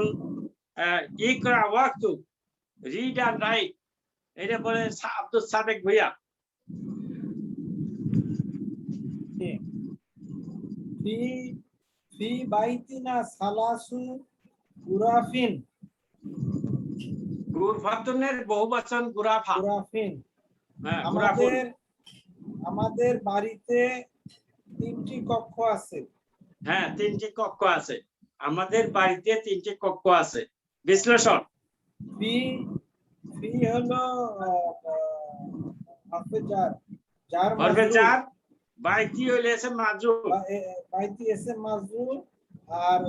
S1: ইকরা ওয়াক্তু, রিড এন্ড রাইট, এটা বলে আব্দুল সাদেক ভাইয়া।
S3: ফি বাইতিনা সালাসু গুরাফিন।
S1: গুরফাতুনের বহুবচন গুরাফা।
S3: গুরাফিন।
S1: হ্যাঁ গুরাফুন।
S3: আমাদের বাড়িতে 3টি কক্ষ আছে।
S1: হ্যাঁ 3টি কক্ষ আছে। আমাদের বাড়িতে 3টি কক্ষ আছে। বিশ্লেষণ।
S3: ফি হলো হরফে জার,
S1: হরফে জার। বাইতি হইলে ইসম মাজরুর।
S3: বাইতি ইসম মাজরুর, আর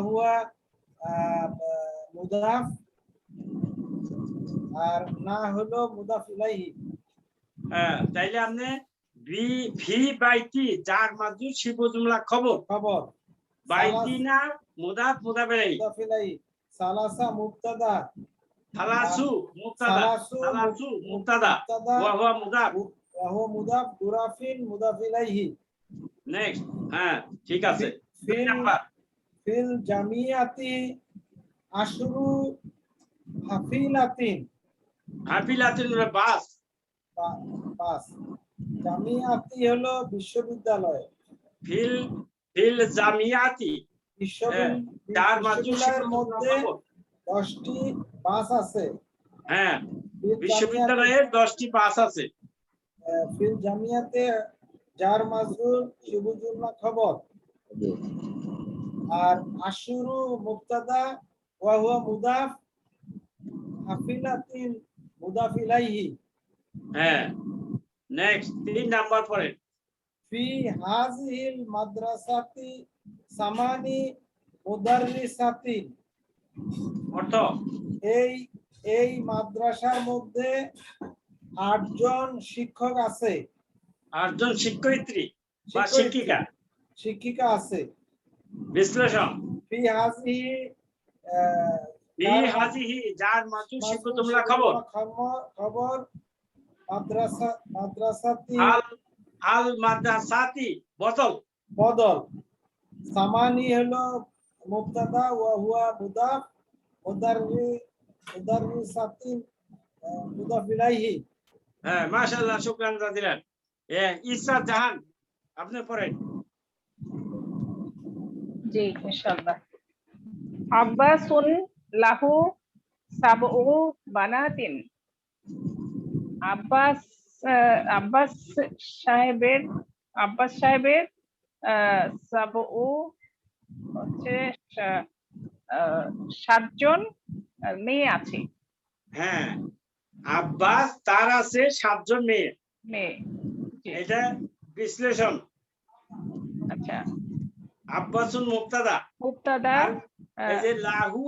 S3: হুয়া মুদাফ, আর না হলো মুদাফ ইলাইহি।
S1: হ্যাঁ তাইলে আপনি ফি বাইতি জার মাজরুর শিবু জুমলা খবর। বাইতি না মুদাফ মুদাফ ইলাইহি।
S3: সালাসা মুবতাদা,
S1: সালাসু মুবতাদা, সালাসু মুবতাদা ওয়া হুয়া মুদাফ,
S3: মুদাফ, গুরাফিন মুদাফ ইলাইহি।
S1: নেক্সট। হ্যাঁ ঠিক আছে।
S3: ফিল জামিয়াতি আশরু হাফিলাতিন।
S1: হাফিলাতিন বাস।
S3: জামিয়াতি হলো বিশ্ববিদ্যালয়।
S1: ফিল জামিয়াতি,
S3: বিশ্ববিদ্যালয়ের মধ্যে 10টি বাস আছে।
S1: হ্যাঁ বিশ্ববিদ্যালয়ের 10টি বাস আছে।
S3: ফিল জামিয়াতে জার মাজরুর শিবু জুমলা খবর, আর আশুরু মুবতাদা ওয়া হুয়া মুদাফ, হাফিলাতিন মুদাফ ইলাইহি।
S1: হ্যাঁ নেক্সট 3 নাম্বার পরে।
S3: ফি হাযিহিল মাদ্রাসাতি সামানি মুদাররিসাতিন।
S1: অর্থ
S3: এই মাদ্রাসার মধ্যে 8 জন শিক্ষক আছে।
S1: 8 জন শিক্ষয়িত্রী বা শিক্ষিকা আছে। বিশ্লেষণ।
S3: ফি হাযিহি
S1: যার মাজরুর শিবু জুমলা খবর।
S3: মাদ্রাসাতি
S1: আল মাদ্রাসাতি বদল।
S3: সামানি হলো মুবতাদা ওয়া হুয়া মুদাফ, মুদাররিসাতিন মুদাফ ইলাইহি।
S1: হ্যাঁ মাশাআল্লাহ, শুকরান জাজিলান। ইসরাত জাহান, আপনি পড়েন।
S2: জি ইনশাআল্লাহ। আব্বাসুন লাহু সাবউ বানাতিন। আব্বাস সাহেবের সাবউ হচ্ছে 7 জন মেয়ে আছে।
S1: হ্যাঁ আব্বাস তার আছে 7 জন মেয়ে। এটা বিশ্লেষণ।
S2: আচ্ছা
S1: আব্বাসুন মুবতাদা, এই যে লাহু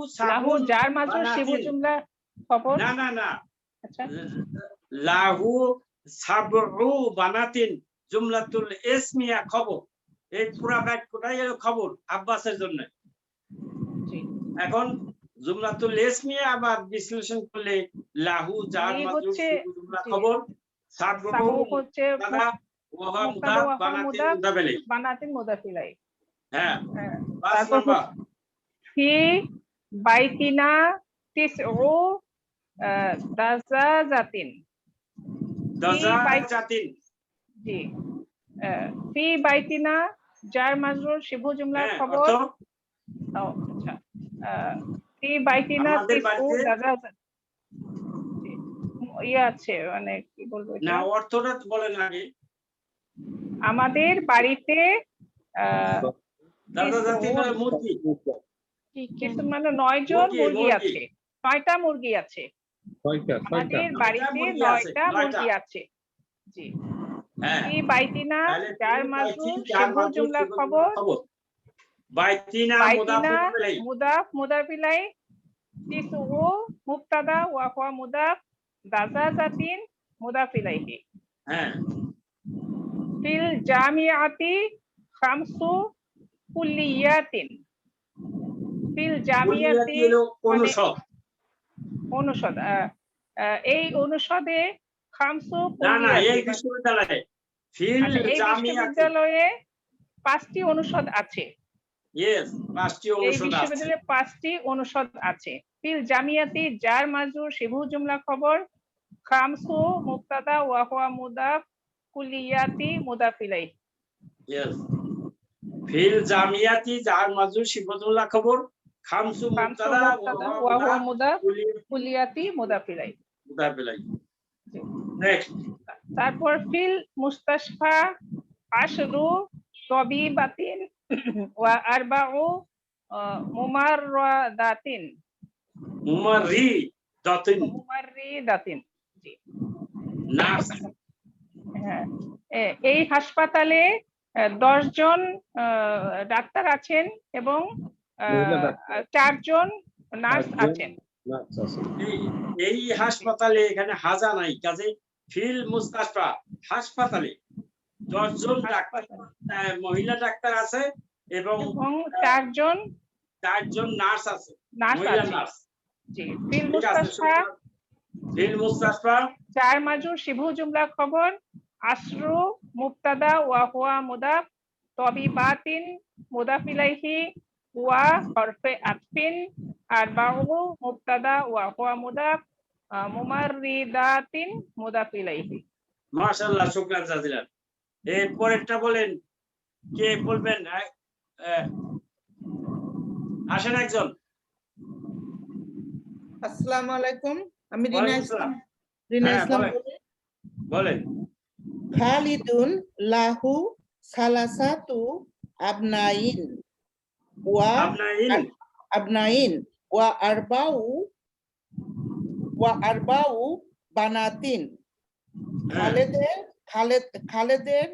S2: যার মাজরুর শিবু জুমলা খবর।
S1: না
S2: আচ্ছা
S1: লাহু সাবউ বানাতিন জুমলাতুল ইসমিয়া খবর। এই পুরো বাক্যটাই হলো খবর আব্বাসের জন্য। এখন জুমলাতুল ইসমিয়া আবার বিশ্লেষণ করলে লাহু যার মাজরুর শিবু জুমলা খবর, সাবগু
S2: হচ্ছে
S1: মুক্তাদা ওয়া হুয়া
S2: মুক্তাদা
S1: মুদাফ
S2: ওয়া হুয়া
S1: বানাতিন
S2: মুদাফ
S1: মুদাফ ইলাইহি।
S2: বানাতিন মুদাফ ইলাইহি।
S1: হ্যাঁ,
S2: হ্যাঁ,
S1: 5
S2: তারপর
S1: নাম্বার
S2: ফি বাইতিনা তিসউ দাজাজাতিন।
S1: দাজাজাতিন।
S2: জি, ফি বাইতিনা জার মাজরুর শিবু জুমলার
S1: হ্যাঁ,
S2: খবর।
S1: অর্থ
S2: ও আচ্ছা, ফি বাইতিনা
S1: আমাদের
S2: তিসউ
S1: বাড়িতে
S2: দাজাজাতিন। ইয়ে আছে, মানে কি বলবো
S1: না,
S2: এটা,
S1: অর্থটা বলেন আগে।
S2: আমাদের বাড়িতে
S1: দাজাজাতিন মানে মুরগি,
S2: কিছু মানে 9 জন মুরগি
S1: মুরগি।
S2: আছে, 9টা মুরগি আছে।
S6: ছয়টা
S2: আমাদের বাড়িতে
S1: মুরগি আছে,
S2: 9টা মুরগি আছে। জি,
S1: হ্যাঁ,
S2: ফি বাইতিনা
S1: তাহলে
S2: জার মাজরুর শিবু জুমলা খবর।
S1: বাইতিনা মুদাফ
S2: বাইতিনা
S1: ইলাইহি।
S2: মুদাফ মুদাফ ইলাইহি, তিসউ মুবতাদা ওয়া হুয়া মুদাফ, দাজাজাতিন মুদাফ ইলাইহি।
S1: হ্যাঁ,
S2: ফিল জামিআতি খামসু কুল্লিয়াতিন। ফিল জামিআতি
S1: কুল্লিয়াতি হলো
S2: মানে
S1: অনুষদ।
S2: অনুষদ। এই অনুষদে খামসু
S1: না না, এই
S2: কুল্লিয়াতি,
S1: বিশ্ববিদ্যালয়ে ফিল
S2: আচ্ছা, এই
S1: জামিয়াতি।
S2: বিশ্ববিদ্যালয়ে 5টি অনুষদ আছে।
S1: ইয়েস, 5টি
S2: এই
S1: অনুষদ আছে।
S2: বিশ্ববিদ্যালয়ে 5টি অনুষদ আছে। ফিল জামিয়াতি জার মাজরুর শিবু জুমলা খবর, খামসু মুবতাদা ওয়া হুয়া মুদাফ, কুল্লিয়াতি মুদাফ ইলাইহি।
S1: ইয়েস, ফিল জামিয়াতি জার মাজরুর সিফাতুল্লাহ খবর, খামসু
S2: খামসু
S1: মুবতাদা
S2: মুবতাদা ওয়া হুয়া মুদাফ,
S1: কুল্লিয়াতি
S2: কুল্লিয়াতি মুদাফ ইলাইহি।
S1: মুদাফ ইলাইহি। নেক্সট,
S2: তারপর ফিল মুস্তাশফা আশরু তবিবাতিন ওয়া আরবাউ মুমাররাদাতিন। মুমাররিদাতিন, জি।
S1: নার্স।
S2: হ্যাঁ, এই হাসপাতালে 10 জন ডাক্তার আছেন এবং 4 জন নার্স আছেন।
S1: এই হাসপাতালে এখানে হাজা নাই, কাজে ফিল মুস্তাশফা হাসপাতালে 10 জন ডাক্তার, মহিলা ডাক্তার আছে এবং
S2: 4 জন
S1: নার্স আছে,
S2: নার্স
S1: মহিলা
S2: আছে।
S1: নার্স।
S2: জি, ফিল
S1: ঠিক আছে,
S2: মুস্তাশফা
S1: ফিল মুস্তাশফা
S2: জার মাজরুর শিবু জুমলা খবর, আশরু মুবতাদা ওয়া হুয়া মুদাফ, তবিবাতিন মুদাফ ইলাইহি ওয়া হরফে আতফিন, আরবাউ মুবতাদা ওয়া হুয়া মুদাফ, মুমাররিদাতিন মুদাফ ইলাইহি।
S1: মাশাআল্লাহ, শুকরান জাজিলান। এর পরেরটা বলেন, কে বলবেন? আসেন একজন।
S8: আসসালামু আলাইকুম, আমি রিনা
S1: ওয়ালাইকুম
S8: ইসলাম।
S1: আসসালাম। হ্যাঁ, বলেন।
S8: খালিদুন লাহু সালাসাতু আবনাইন ওয়া আরবাউ বানাতিন। খালেদের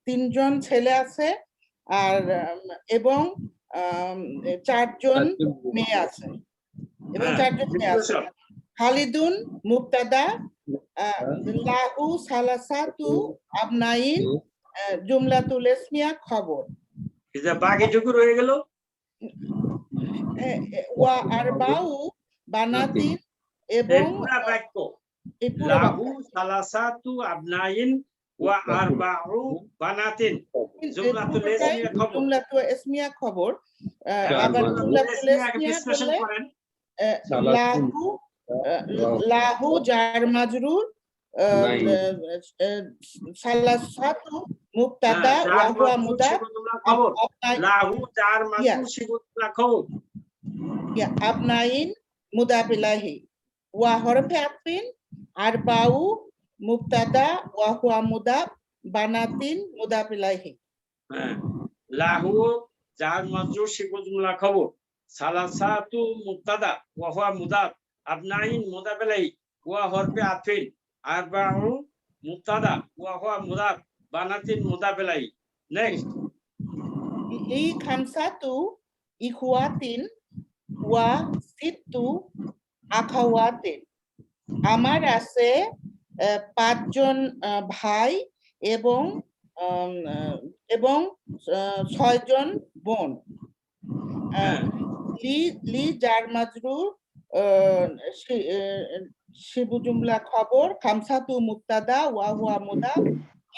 S8: তিনজন ছেলে আছে আর এবং 4 জন মেয়ে আছে এবং 4 জন মেয়ে আছে। খালিদুন মুবতাদা, লাহু সালাসাতু আবনাইন জুমলাতুল ইসমিয়া খবর।
S1: বাকিটুকু রয়ে গেল
S8: ওয়া আরবাউ বানাতিন এবং
S1: বাক্য লাহু সালাসাতু আবনাইন ওয়া আরবাউ বানাতিন জুমলাতুল
S8: ইসমিয়া খবর। আবার জুমলাতুল ইসমিয়া বললে লাহু জার মাজরুর, সালাসাতু মুবতাদা ওয়া হুয়া মুদাফ,
S1: লাহু জার মাজরুর সিফাতুল্লাহ খবর,
S8: আবনাইন মুদাফ ইলাইহি ওয়া হরফে আতফিন, আরবাউ মুবতাদা ওয়া হুয়া মুদাফ, বানাতিন মুদাফ ইলাইহি।
S1: লাহু জার মাজরুর সিফাতুল্লাহ খবর, সালাসাতু মুবতাদা ওয়া হুয়া মুদাফ, আবনাইন মুদাফ ইলাইহি ওয়া হরফে আতফিন, আরবাউ মুবতাদা ওয়া হুয়া মুদাফ, বানাতিন মুদাফ ইলাইহি। নেক্সট,
S8: এই খামসাতু ইখওয়াতিন ওয়া সিত্তু আখাওয়াতিন। আমার আছে 5 জন ভাই এবং 6 জন বোন। লি জার মাজরুর শিবু জুমলা খবর খামসাতু মুবতাদা ওয়া হুয়া মুদাফ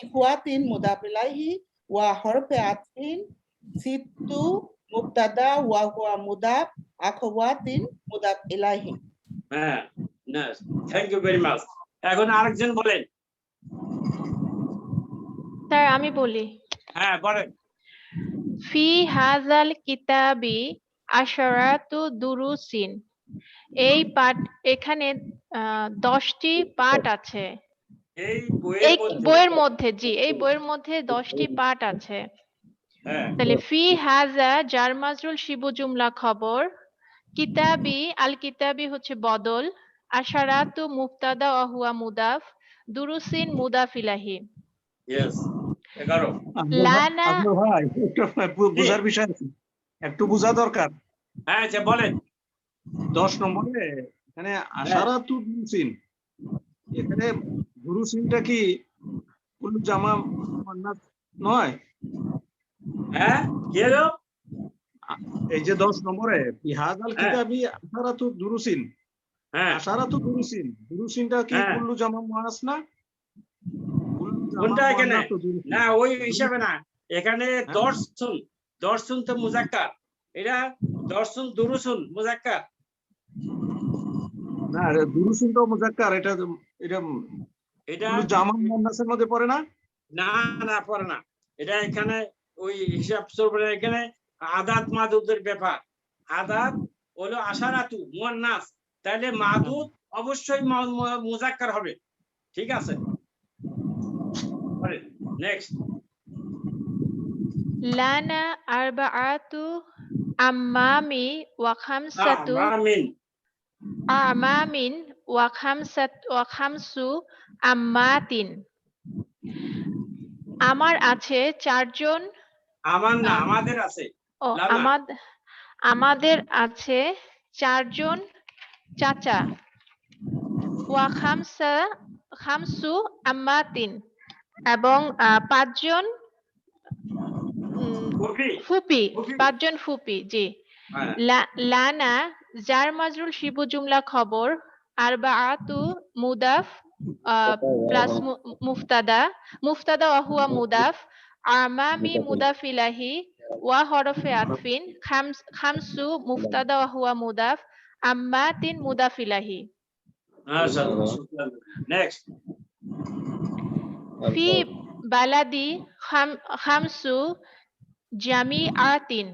S8: ইখওয়াতিন মুদাফ ইলাইহি ওয়া হরফে আতফিন সিত্তু মুবতাদা ওয়া হুয়া মুদাফ আখওয়াতিন মুদাফ ইলাইহি।
S1: হ্যাঁ, না, থ্যাংক ইউ ভেরি মাচ। এখন আরেকজন বলেন।
S4: স্যার আমি বলি।
S1: হ্যাঁ, বলেন।
S4: ফি হাজাল কিতাবি আশারাতু দুরুসিন। এই পাঠ, এখানে 10টি পাঠ আছে।
S1: এই
S4: এই বইয়ের মধ্যে, জি, এই বইয়ের মধ্যে 10টি পাঠ আছে।
S1: হ্যাঁ,
S4: তাহলে ফি হাজা জার মাজরুল শিবু জুমলা খবর, কিতাবি আল কিতাবি হচ্ছে বদল, আশারাতু মুবতাদা ওয়া হুয়া মুদাফ, দুরুসিন মুদাফ ইলাহি।
S1: ইয়েস, 11।
S4: লানা
S9: ভাই একটু বোঝার বিষয় আছে, একটু বোঝা দরকার।
S1: হ্যাঁ, আচ্ছা বলেন।
S9: 10 নম্বরে এখানে আশারাতু দুরুসিন, এখানে দুরুসিনটা কি কুল্লু জামা মুয়ান্নাস নয়?
S1: হ্যাঁ, কি হলো?
S9: এই যে 10 নম্বরে বিহাদাল কিতাবি আশারাতু দুরুসিন,
S1: হ্যাঁ,
S9: আশারাতু দুরুসিন, দুরুসিনটা কি
S1: হ্যাঁ।
S9: কুল্লু জামা মুয়ান্নাস না? কুল্লু জামা
S1: কোনটা এখানে?
S9: মুয়ান্নাস তো দুরুসিন।
S1: না, ওই হিসাবে না, এখানে দর্শন, দর্শন তো মুজাক্কার, এটা দর্শন দুরুসুন মুজাক্কার।
S9: না, দুরুসিন তো মুজাক্কার, এটা এটা
S1: এটা
S9: কুল্লু জামা মুয়ান্নাসের মধ্যে পড়ে না?
S1: না, না পড়ে না। এটা এখানে ওই হিসাব চলবে না, এখানে আদাত মাদুদের ব্যাপার। আদাত হলো আশারাতু মুয়ান্নাস, তাহলে মাদুদ অবশ্যই মুজাক্কার হবে। ঠিক আছে, নেক্সট।
S4: লানা আরবাআতু আম্মামি ওয়া খামসাতু
S1: আমিন।
S4: আমামিন ওয়া খামসু আম্মাতিন। আমার আছে 4 জন।
S1: আমার না, আমাদের আছে।
S4: ও,
S1: লানা।
S4: আমাদের আছে 4 জন চাচা। ওয়া খামসু আম্মাতিন, এবং 5 জন
S1: ফুফি।
S4: ফুপি,
S1: ফুপি।
S4: 5 জন ফুপি, জি।
S1: হ্যাঁ,
S4: লানা জার মাজরুল শিবু জুমলা খবর, আরবাআতু মুদাফ প্লাস মুফতাদা, মুফতাদা ওয়া হুয়া মুদাফ, আমামি মুদাফ ইলাহি ওয়া হরফে আতফিন, খামসু মুফতাদা ওয়া হুয়া মুদাফ, আম্মাতিন মুদাফ ইলাহি।
S1: মাশাআল্লাহ, শুকরান। নেক্সট।
S4: ফি বালাদি খামসু জামিআতিন।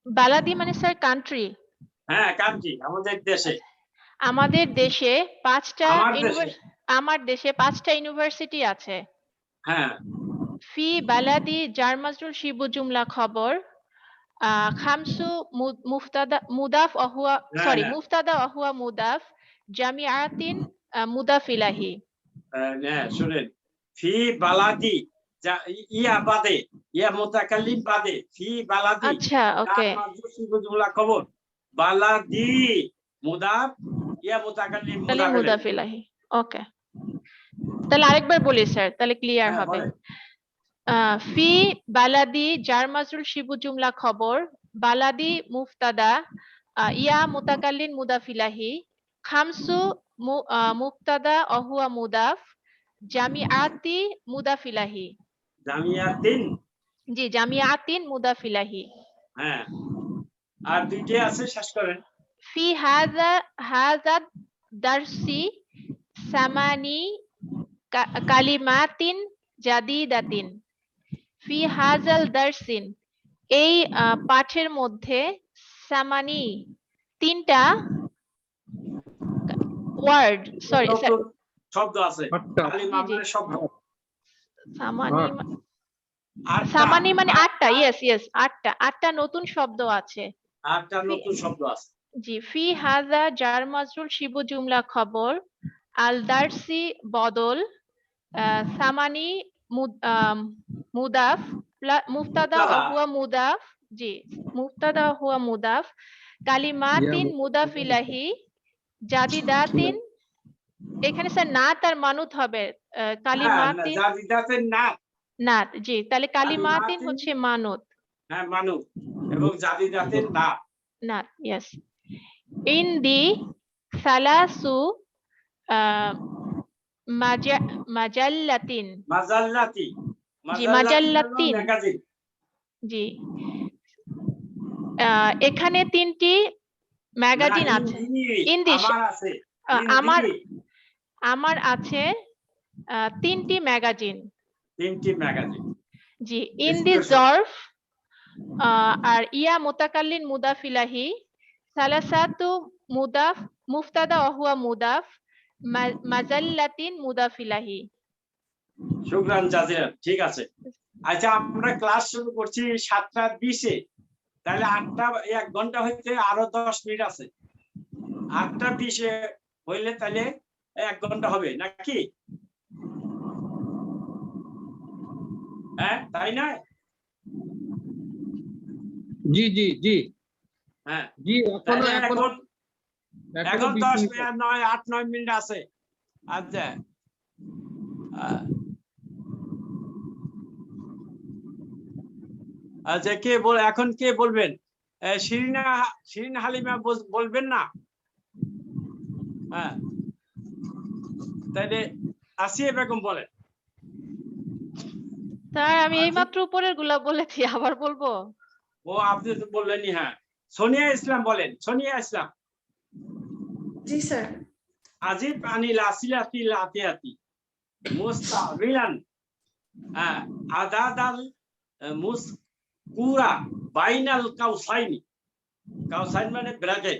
S4: বালাদি মানে স্যার কান্ট্রি।
S1: হ্যাঁ, কান্ট্রি, আমাদের দেশে।
S4: আমাদের দেশে 5টা
S1: আমার দেশে।
S4: 5টা ইউনিভার্সিটি আছে।
S1: হ্যাঁ,
S4: ফি বালাদি জার মাজরুল শিবু জুমলা খবর, খামসু মুফতাদা মুদাফ ওয়া হুয়া, সরি, মুফতাদা ওয়া হুয়া মুদাফ, জামিআতিন মুদাফ ইলাহি।
S1: হ্যাঁ, শুনেন, ফি বালাদি, ইয়া বাদে, ইয়া মুতাকাল্লিম বাদে, ফি বালাদি।
S4: আচ্ছা, ওকে।
S1: জুমলা খবর, বালাদি মুদাফ, ইয়া মুতাকাল্লিম
S4: তাহলে মুদাফ ইলাহি। ওকে, তাহলে আরেকবার বলি স্যার, তাহলে ক্লিয়ার হবে। ফি বালাদি জার মাজরুল শিবু জুমলা খবর, বালাদি মুফতাদা, ইয়া মুতাকাল্লিম মুদাফ ইলাহি, খামসু মুফতাদা ওয়া হুয়া মুদাফ, জামিআতি মুদাফ ইলাহি।
S1: জামিয়াতিন।
S4: জি, জামিআতিন মুদাফ ইলাহি।
S1: হ্যাঁ, আর দুইটা আছে, শেষ করেন।
S4: ফি হাযা দারসি সামানি কালিমাতিন জাদিদাতিন। ফি হাজাল দারসিন, এই পাঠের মধ্যে সামানি 3টা ওয়ার্ড, সরি স্যার,
S1: শব্দ আছে। কালিমা মানে শব্দ।
S4: সামানি মানে 8টা, ইয়েস 8টা নতুন শব্দ আছে।
S1: 8টা নতুন শব্দ আছে।
S4: জি, ফি হাজা জার মাজরুল শিবু জুমলা খবর, আল দারসি বদল, সামানি মুদাফ, মুফতাদা ওয়া হুয়া মুদাফ, জি, মুফতাদা ওয়া হুয়া মুদাফ, কালিমাতিন মুদাফ ইলাহি, জাদিদাতিন। এখানে স্যার নাত আর মানুত হবে। কালিমাতিন
S1: জাদিদাতিন নাত।
S4: নাত, জি, তাহলে কালিমাতিন হচ্ছে মানুত।
S1: হ্যাঁ, মানুত, এবং জাদিদাতিন নাত।
S4: নাত, ইয়েস। ইন দি সালাসু মাজাল্লাতিন
S1: মাজাল্লাতি
S4: জি
S1: মাজাল্লাতি
S4: মাজাল্লাতিন
S1: ম্যাগাজিন
S4: জি এখানে 3টি ম্যাগাজিন আছে ইন্দিশ
S1: আমার আছে
S4: আমার আমার আছে 3টি ম্যাগাজিন
S1: 3টি ম্যাগাজিন
S4: জি ইন দি জর্ফ আর ইয়া মুতাকাল্লিন মুদাফ ইলাহি সালাসাতু মুদাফ মুফতাদা ওয়া হুয়া মুদাফ মাজাল্লাতিন মুদাফ ইলাহি
S1: শুকরান জাজিরান ঠিক আছে আচ্ছা আমরা ক্লাস শুরু করছি 7:20 তাহলে 8টা 1 ঘন্টা হইতে আরো 10 মিনিট আছে 8:20 হইলে তাহলে 1 ঘন্টা হবে নাকি হ্যাঁ তাই না
S6: জি জি জি
S1: হ্যাঁ
S6: জি
S1: এখন 10 মিনিট নয় 8-9 মিনিট আছে আচ্ছা আচ্ছা কে বল এখন কে বলবেন শিরিন হালিমা বলবেন না হ্যাঁ তাহলে আসিয়া বেগম বলেন
S4: স্যার আমি এইমাত্র উপরের গুলা বলেছি আবার বলবো
S1: ও আপনি তো বললেনই হ্যাঁ সোনিয়া ইসলাম বলেন সোনিয়া ইসলাম
S5: জি স্যার
S1: আজিব আনিল আসিলাতি লাতিয়াতি মুস্তাবিলান আদাদাল মুসকুরা বাইনাল কাউসাইনি কাউসাইন মানে ব্র্যাকেট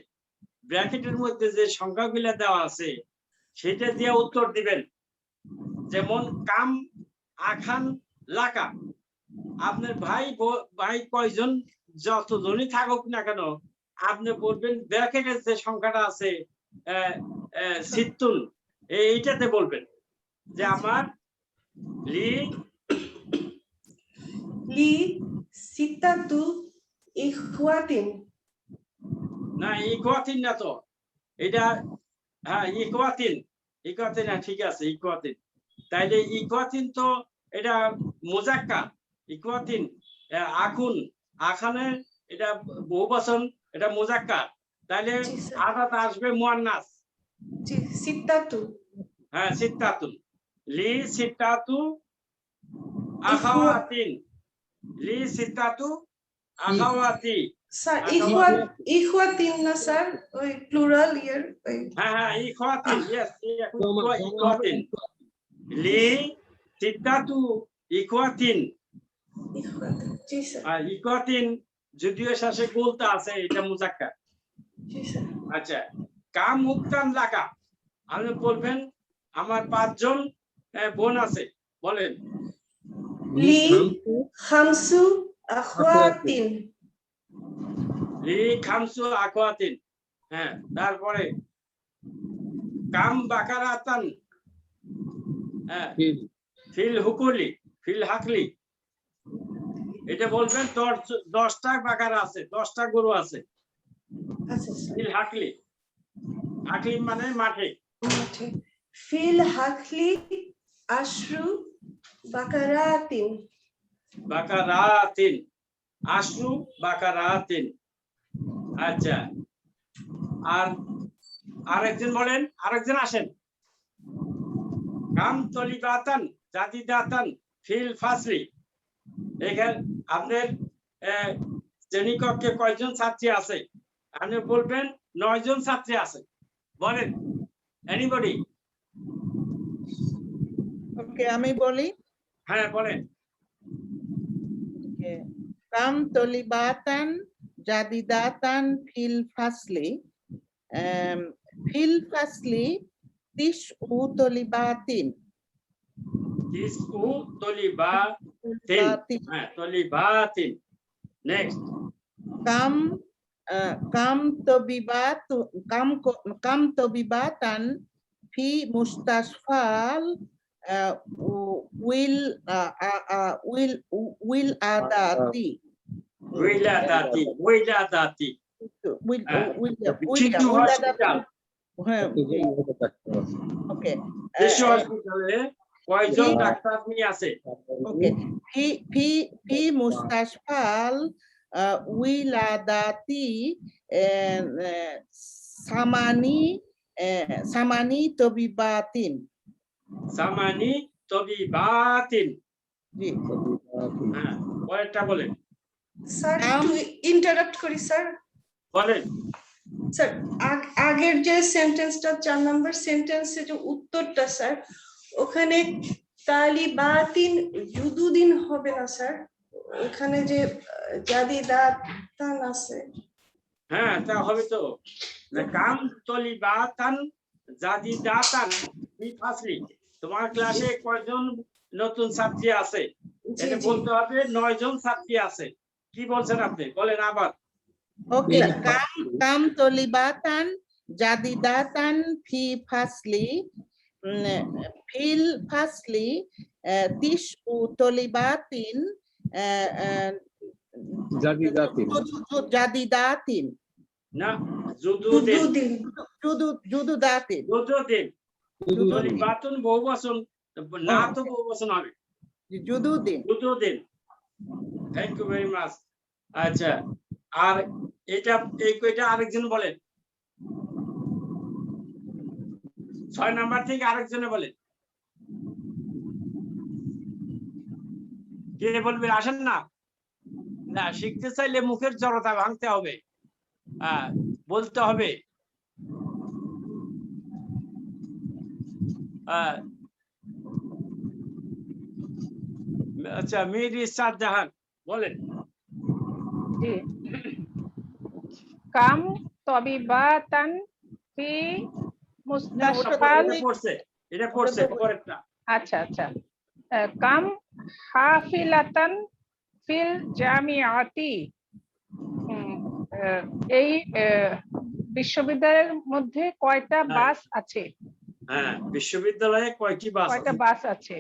S1: ব্র্যাকেটের মধ্যে যে সংখ্যাগুলো দেওয়া আছে সেটা দিয়ে উত্তর দিবেন যেমন কাম আখান লাকা আপনার ভাই কয়জন যতজনই থাকুক না কেন আপনি বলবেন ব্র্যাকেটের যে সংখ্যাটা আছে সিত্তুন এইটাতে বলবেন যে আমার
S5: লি সিত্তাতু ইখওয়াতিন
S1: না ইখওয়াতিন না তো এটা হ্যাঁ ইখওয়াতিন না ঠিক আছে ইখওয়াতিন তাইলে ইখওয়াতিন তো এটা মুজাক্কার ইখওয়াতিন আখানের এটা বহুবচন এটা মুজাক্কার তাইলে আদাত আসবে মুয়ান্নাস
S5: জি সিত্তাতু
S1: হ্যাঁ সিত্তাতুন লি সিত্তাতু আখাওয়াতিন লি সিত্তাতু আখাওয়াতি
S5: স্যার ইখওয়াতিন না স্যার ওই প্লুরাল ইয়ার
S1: হ্যাঁ ইখওয়াতিন ইয়েস ইখওয়াতিন লি সিত্তাতু ইখওয়াতিন
S5: জি স্যার
S1: ইখওয়াতিন যদিও শেষে গোলতা আছে এটা মুজাক্কার
S5: জি স্যার
S1: আচ্ছা কাম মুক্তান লাকা আপনি বলবেন আমার 5 জন বোন আছে বলেন
S5: লি খামসু আখওয়াতিন
S1: লি খামসু আখওয়াতিন হ্যাঁ তারপরে কাম বাকারাতান হ্যাঁ ফিল হুকুলি ফিল হাকলি এটা বলবেন 10টা বাকারা আছে 10টা গরু আছে
S5: আচ্ছা
S1: ফিল হাকলি হাকলি মানে মাঠে
S5: ফিল হাকলি আশরু বাকারাতিন
S1: আশরু বাকারাতিন আচ্ছা আর আরেকজন বলেন আরেকজন আসেন কাম তলিবাতান জাদিদাতান ফিল ফাসলি এখানে আপনার শ্রেণীকক্ষে কয়জন ছাত্রী আছে আপনি বলবেন 9 জন ছাত্রী আছে বলেন এনিবডি
S8: ওকে আমি বলি
S1: হ্যাঁ বলেন
S8: কাম তলিবাতান জাদিদাতান ফিল ফাসলি তিসউ তলিবাতিন
S1: তলিবাতিন নেক্সট
S8: কাম তবিবাতান ফি মুস্তাশফাল উইলাদাতি
S1: ওকে হসপিটালে কয়জন ডাক্তার নিয়ে আছে
S8: ওকে ফি মুস্তাশফাল উইলাদাতি সামানি সামানি তবিবাতিন।
S1: সামানি তবিবাতিন।
S8: জি
S1: হ্যাঁ, পরেরটা বলেন।
S5: স্যার একটু ইন্টারাপ্ট করি স্যার।
S1: বলেন।
S5: স্যার আগের যে সেন্টেন্সটা 4 নম্বর সেন্টেন্সে যে উত্তরটা স্যার ওখানে তালিবাতিন জুদুদিন হবে না স্যার, ওখানে যে জাদিদাতান আছে।
S1: হ্যাঁ, তা হবে তো। কাম তলিবাতান জাদিদাতান ফি ফাসলি। তোমার ক্লাসে কয়জন নতুন ছাত্রী আছে? এটা বলতে হবে 9 জন ছাত্রী আছে। কি বলছেন আপনি? বলেন আবার।
S8: ওকে, কাম তলিবাতান জাদিদাতান ফি ফাসলি ফিল ফাসলি তিসউ তলিবাতিন
S6: জাদিদাতিন।
S8: জাদিদাতিন
S1: না, জুদুদিন।
S8: জুদুদাতিন।
S1: জুদুদিন। তলিবাতুন বহুবচন, না তো বহুবচন হবে।
S8: জুদুদিন।
S1: জুদুদিন। Thank you very much. আচ্ছা, আর এটা এই কয়টা আরেকজন বলেন। 6 নাম্বার থেকে আরেকজনে বলেন। কে বলবে? আসেন না। না, শিখতে চাইলে মুখের জড়তা ভাঙতে হবে, বলতে হবে। আচ্ছা, মেরি শাহজাহান বলেন।
S2: জি। কাম তবিবাতান ফি মুস্তাশফাল।
S1: এটা পড়ছে পরেরটা।
S2: আচ্ছা আচ্ছা। কাম হাফিলাতান ফিল জামিআতি। এই বিশ্ববিদ্যালয়ের মধ্যে কয়টা বাস আছে?
S1: হ্যাঁ, বিশ্ববিদ্যালয়ে কয়টি বাস আছে?
S2: কয়টা বাস আছে?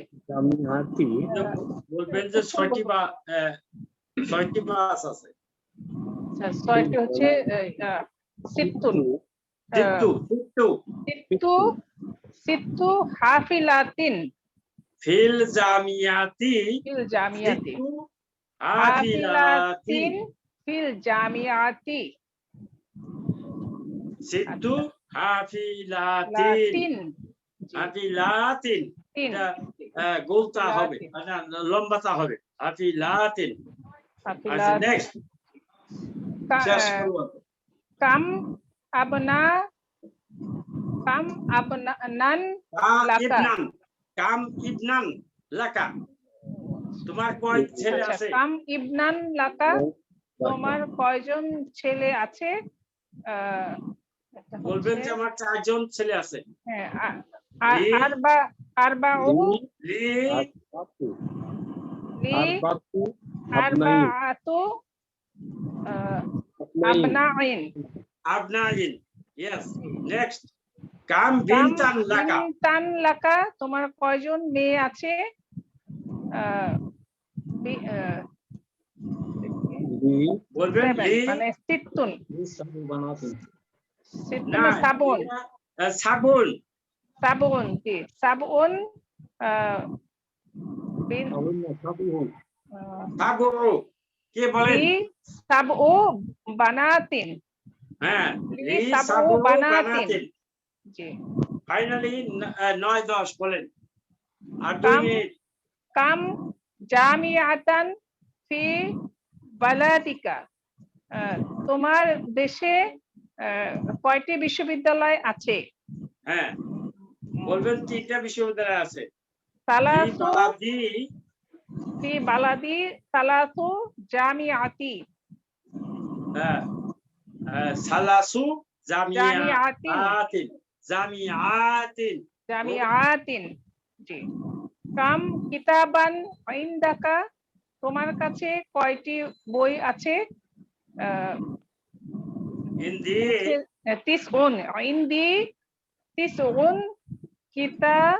S1: বলবেন যে 6টি বা 6টি বাস আছে।
S2: আচ্ছা, 6টি হচ্ছে সিত্তুন। সিত্তু হাফিলাতিন
S1: ফিল জামিয়াতি।
S2: ফিল জামিয়াতি।
S1: হাফিলাতিন
S2: ফিল জামিয়াতি।
S1: সিত্তু হাফিলাতিন। হাফিলাতিন। এটা গোলতা হবে, লম্বাতা হবে। হাফিলাতিন। আচ্ছা, নেক্সট।
S2: কাম আবনান লাকা।
S1: কাম ইবনান লাকা। তোমার কয় ছেলে আছে?
S2: কাম ইবনান লাকা, তোমার কয়জন ছেলে আছে?
S1: বলবেন যে আমার 4 জন ছেলে আছে।
S2: হ্যাঁ, আরবাউ আরবাআতু আবনাইন।
S1: আবনাইন, ইয়েস। নেক্সট। কাম বিনতান লাকা।
S2: বিনতান লাকা, তোমার কয়জন মেয়ে আছে?
S1: বলবেন
S2: মানে সিত্তুন।
S1: না,
S2: সাবুন।
S1: সাবুন।
S2: সাবুন, জি। সাবুন
S1: সাবু। কে বলেন?
S2: সাবু বানাতিন।
S1: হ্যাঁ,
S2: সাবু বানাতিন। জি।
S1: ফাইনালি 9 10 বলেন। আর 2 মিনিট।
S2: কাম জামিআতান ফি বালাদিকা, তোমার দেশে কয়টি বিশ্ববিদ্যালয় আছে?
S1: হ্যাঁ, বলবেন 3টা বিশ্ববিদ্যালয় আছে।
S2: ফি বালাদি সালাসু জামিআতি।
S1: হ্যাঁ, সালাসু জামিআতিন। জামিআতিন।
S2: জি। কাম কিতাবান ইনদাকা, তোমার কাছে কয়টি বই আছে?
S1: হিন্দি।
S2: তিসউন কিতাব।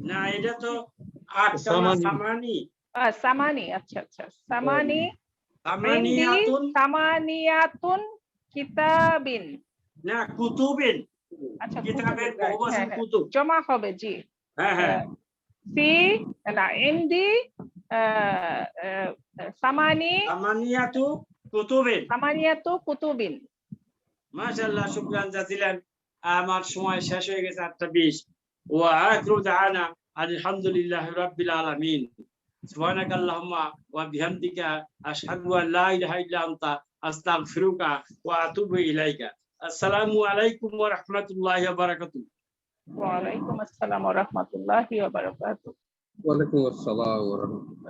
S1: না, এটা তো 8টা না, সামানি।
S2: সামানি। আচ্ছা আচ্ছা, সামানি। সামানিয়াতুন কিতাবিন।
S1: না, কুতুবিন।
S2: আচ্ছা,
S1: কিতাবের বহুবচন কুতুব।
S2: জমা হবে, জি।
S1: হ্যাঁ হ্যাঁ।
S2: ইন্দি
S1: সামানিয়াতু কুতুবিন।
S2: সামানিয়াতু কুতুবিন।
S1: মাশাআল্লাহ, শুকরান জাজিলান। আমার সময় শেষ হয়ে গেছে 8:20 ওয়া আখিরু দাওয়ানা আলহামদুলিল্লাহি রাব্বিল আলামিন সুবহানাকা আল্লাহুম্মা ওয়া বিহামদিকা আশহাদু আন লা ইলাহা ইল্লা আনতা আস্তাগফিরুকা ওয়া আতুবু ইলাইকা। আসসালামু আলাইকুম ওয়া রাহমাতুল্লাহি ওয়া বারাকাতুহু।
S2: ওয়া আলাইকুম আসসালাম ওয়া রাহমাতুল্লাহি ওয়া বারাকাতুহু।
S6: ওয়ালাইকুম আসসালাম ওয়া রাহমাতুল্লাহ।